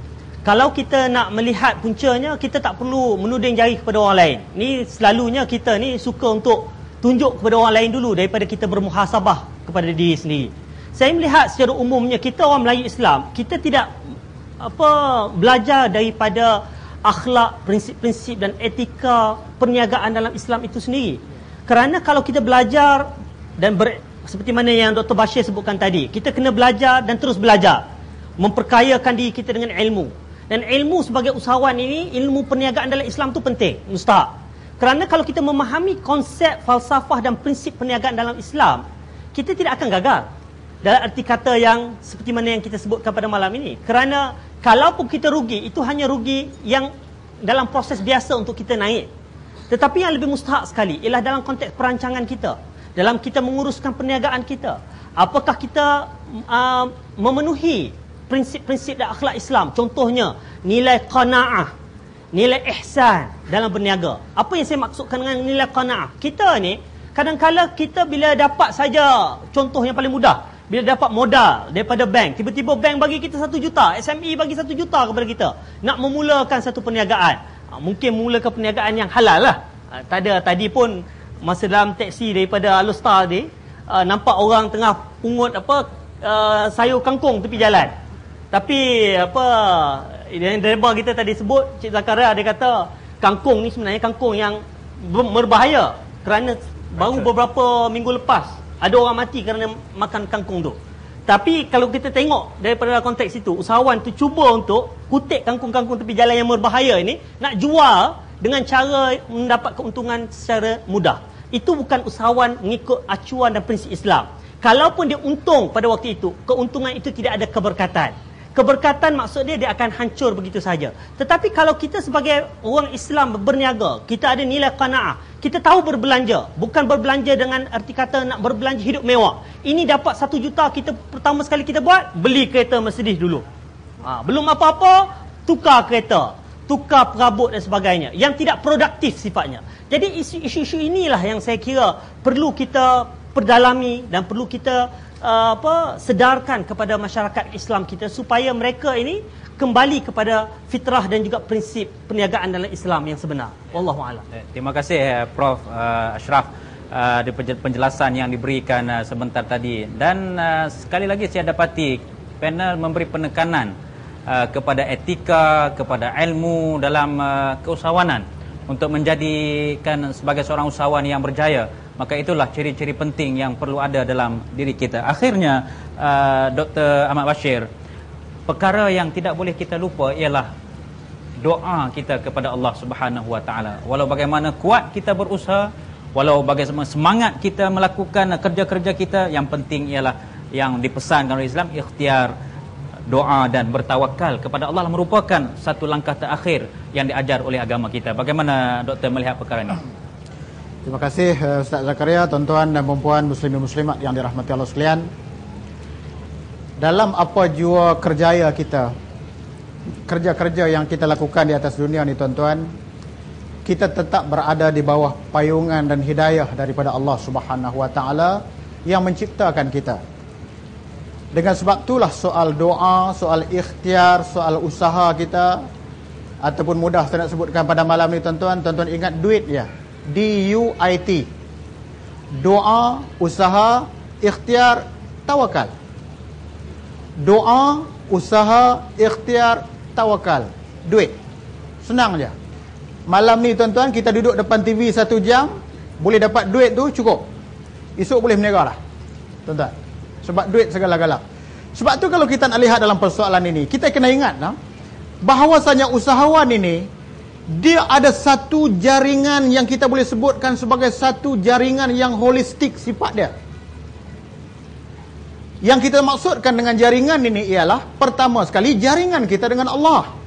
Kalau kita nak melihat puncanya, kita tak perlu menuding jari kepada orang lain. Ni selalunya kita ni suka untuk tunjuk kepada orang lain dulu daripada kita bermuhasabah kepada diri sendiri. Saya melihat secara umumnya kita orang Melayu Islam, kita tidak belajar daripada akhlak, prinsip-prinsip dan etika perniagaan dalam Islam itu sendiri. Kerana kalau kita belajar dan seperti mana yang Dr. Bashir sebutkan tadi, kita kena belajar dan terus belajar, memperkayakan diri kita dengan ilmu. Dan ilmu sebagai usahawan ini, ilmu perniagaan dalam Islam itu penting, mustahak. Kerana kalau kita memahami konsep, falsafah dan prinsip perniagaan dalam Islam, kita tidak akan gagal dalam arti kata yang seperti mana yang kita sebutkan pada malam ini. Kerana kalaupun kita rugi, itu hanya rugi yang dalam proses biasa untuk kita naik. Tetapi yang lebih mustahak sekali ialah dalam konteks perancangan kita, dalam kita menguruskan perniagaan kita. Apakah kita memenuhi prinsip-prinsip dan akhlak Islam? Contohnya nilai qanaah, nilai ihsan dalam berniaga. Apa yang saya maksudkan dengan nilai qanaah? Kita ni kadang-kala kita bila dapat saja, contoh yang paling mudah, bila dapat modal daripada bank, tiba-tiba bank bagi kita 1 juta, SME bagi 1 juta kepada kita, nak memulakan satu perniagaan. Mungkin mulakan perniagaan yang halal lah. Tadi pun masa dalam teksi daripada Alustar ni, nampak orang tengah pungut sayur kangkung tepi jalan. Tapi yang driver kita tadi sebut, Cik Zakaria, dia kata kangkung ni sebenarnya kangkung yang berbahaya kerana baru beberapa minggu lepas ada orang mati kerana makan kangkung tu. Tapi kalau kita tengok daripada konteks itu, usahawan tu cuba untuk kutip kangkung-kangkung tepi jalan yang berbahaya ini, nak jual dengan cara mendapat keuntungan secara mudah. Itu bukan usahawan mengikut acuan dan prinsip Islam. Kalaupun dia untung pada waktu itu, keuntungan itu tidak ada keberkatan. Keberkatan maksud dia akan hancur begitu saja. Tetapi kalau kita sebagai orang Islam berniaga, kita ada nilai qanaah, kita tahu berbelanja, bukan berbelanja dengan arti kata nak berbelanja hidup mewah. Ini dapat 1 juta, kita pertama sekali kita buat, beli kereta Mercedes dulu. Belum apa-apa, tukar kereta, tukar perabot dan sebagainya, yang tidak produktif sifatnya. Jadi isu-isu inilah yang saya kira perlu kita perdalami dan perlu kita sedarkan kepada masyarakat Islam kita supaya mereka ini kembali kepada fitrah dan juga prinsip perniagaan dalam Islam yang sebenar. Wallahu a'lam. Terima kasih Prof Ashraf di penjelasan yang diberikan sebentar tadi. Dan sekali lagi saya dapati panel memberi penekanan kepada etika, kepada ilmu dalam keusahawanan untuk menjadikan sebagai seorang usahawan yang berjaya. Maka itulah ciri-ciri penting yang perlu ada dalam diri kita. Akhirnya Dr. Ahmad Bashir, perkara yang tidak boleh kita lupa ialah doa kita kepada Allah Subhanahu Wa Taala. Walau bagaimana kuat kita berusaha, walau bagaimana semangat kita melakukan kerja-kerja kita, yang penting ialah yang dipesankan oleh Islam, ikhtiar, doa dan bertawakal kepada Allah merupakan satu langkah terakhir yang diajar oleh agama kita. Bagaimana doktor melihat perkara ini? Terima kasih Ustaz Zakaria, tuan-tuan dan puan-puan muslimin muslimat yang dirahmati Allah sekalian. Dalam apa jua kerjaya kita, kerja-kerja yang kita lakukan di atas dunia ni tuan-tuan, kita tetap berada di bawah payungan dan hidayah daripada Allah Subhanahu Wa Taala yang menciptakan kita. Dengan sebab itulah soal doa, soal ikhtiar, soal usaha kita, ataupun mudah saya nak sebutkan pada malam ni tuan-tuan, tuan-tuan ingat duit ya. DUIT. Doa, usaha, ikhtiar, tawakal. Doa, usaha, ikhtiar, tawakal. Duit. Senang je. Malam ni tuan-tuan, kita duduk depan TV 1 jam, boleh dapat duit tu cukup. Esok boleh berniaga lah, tuan-tuan. Sebab duit segala-gala. Sebab tu kalau kita nak lihat dalam persoalan ini, kita kena ingat bahawasanya usahawan ini, dia ada satu jaringan yang kita boleh sebutkan sebagai satu jaringan yang holistik sifat dia. Yang kita maksudkan dengan jaringan ini ialah, pertama sekali, jaringan kita dengan Allah.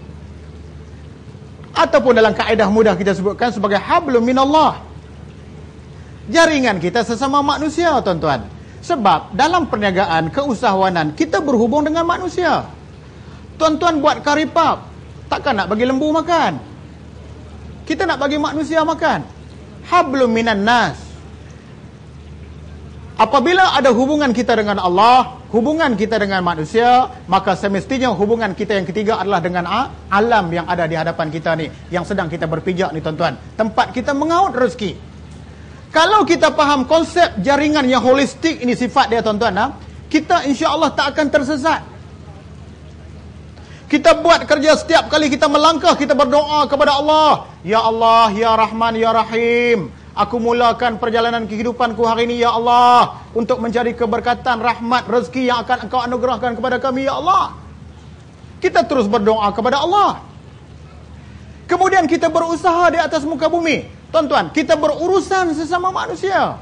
Ataupun dalam kaedah mudah kita sebutkan sebagai hablum minallah. Jaringan kita sesama manusia, tuan-tuan. Sebab dalam perniagaan, keusahawanan, kita berhubung dengan manusia. Tuan-tuan buat kari pap, takkan nak bagi lembu makan. Kita nak bagi manusia makan. Hablum minan nas. Apabila ada hubungan kita dengan Allah, hubungan kita dengan manusia, maka semestinya hubungan kita yang ketiga adalah dengan alam yang ada di hadapan kita ni, yang sedang kita berpijak ni, tuan-tuan. Tempat kita mengaut rezeki. Kalau kita faham konsep jaringan yang holistik ini sifat dia, tuan-tuan, kita insya-Allah tak akan tersesat. Kita buat kerja, setiap kali kita melangkah, kita berdoa kepada Allah. Ya Allah, Ya Rahman, Ya Rahim. Aku mulakan perjalanan kehidupanku hari ini, Ya Allah, untuk mencari keberkatan, rahmat, rezeki yang akan Engkau anugerahkan kepada kami, Ya Allah. Kita terus berdoa kepada Allah. Kemudian kita berusaha di atas muka bumi. Tuan-tuan, kita berurusan sesama manusia.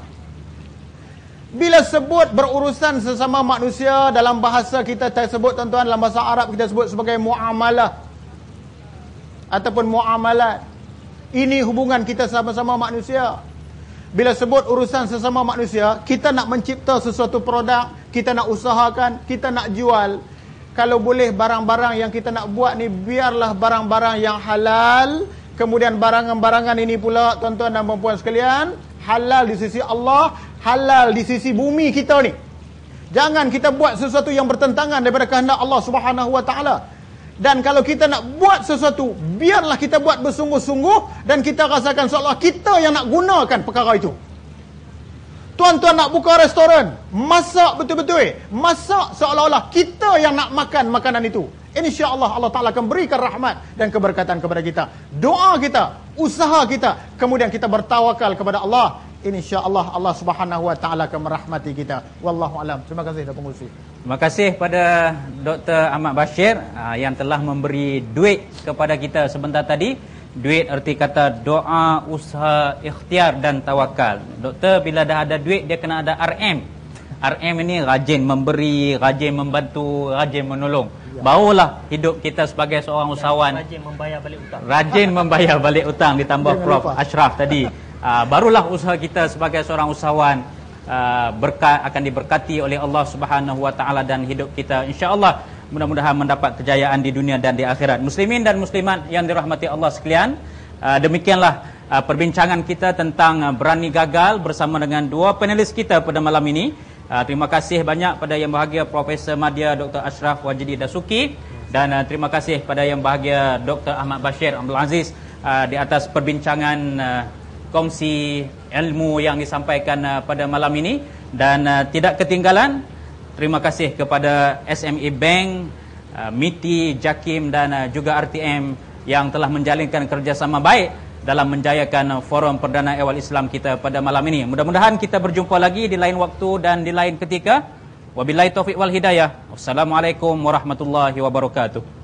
Bila sebut berurusan sesama manusia, dalam bahasa kita sebut, tuan-tuan, dalam bahasa Arab kita sebut sebagai muamalah ataupun muamalat. Ini hubungan kita sama-sama manusia. Bila sebut urusan sesama manusia, kita nak mencipta sesuatu produk, kita nak usahakan, kita nak jual. Kalau boleh barang-barang yang kita nak buat ni, biarlah barang-barang yang halal. Kemudian barangan-barangan ini pula, tuan-tuan dan puan-puan sekalian, halal di sisi Allah, halal di sisi bumi kita ni. Jangan kita buat sesuatu yang bertentangan daripada kehendak Allah Subhanahu Wa Taala. Dan kalau kita nak buat sesuatu, biarlah kita buat bersungguh-sungguh dan kita rasakan seolah kita yang nak gunakan perkara itu. Tuan-tuan nak buka restoran, masak betul-betul. Masak seolah-olah kita yang nak makan makanan itu. InsyaAllah Allah Ta'ala akan berikan rahmat dan keberkatan kepada kita. Doa kita, usaha kita, kemudian kita bertawakal kepada Allah. InsyaAllah Allah Subhanahu Wa Ta'ala akan merahmati kita. Wallahu alam. Terima kasih dan pengurusi. Terima kasih pada Dr. Ahmad Bashir yang telah memberi duit kepada kita sebentar tadi. Duit erti kata doa, usaha, ikhtiar dan tawakal. Doktor, bila dah ada duit, dia kena ada RM. RM ini rajin memberi, rajin membantu, rajin menolong. Barulah hidup kita sebagai seorang usahawan rajin membayar balik utang. Rajin membayar balik utang ditambah Prof Ashraf tadi. Barulah usaha kita sebagai seorang usahawan akan diberkati oleh Allah Subhanahu Wa Taala dan hidup kita insya-Allah mudah-mudahan mendapat kejayaan di dunia dan di akhirat. Muslimin dan muslimat yang dirahmati Allah sekalian, demikianlah perbincangan kita tentang berani gagal bersama dengan dua panelis kita pada malam ini. Terima kasih banyak pada yang bahagia Profesor Madya Dr. Ashraf Wajidi Dasuki dan terima kasih pada yang bahagia Dr. Ahmad Bashir Abdul Aziz di atas perbincangan kongsi ilmu yang disampaikan pada malam ini. Dan tidak ketinggalan, terima kasih kepada SME Bank, MITI, JAKIM dan juga RTM yang telah menjalinkan kerjasama baik dalam menjayakan forum Perdana Ehwal Islam kita pada malam ini. Mudah-mudahan kita berjumpa lagi di lain waktu dan di lain ketika. Wabillahi taufiq wal hidayah. Wassalamualaikum warahmatullahi wabarakatuh.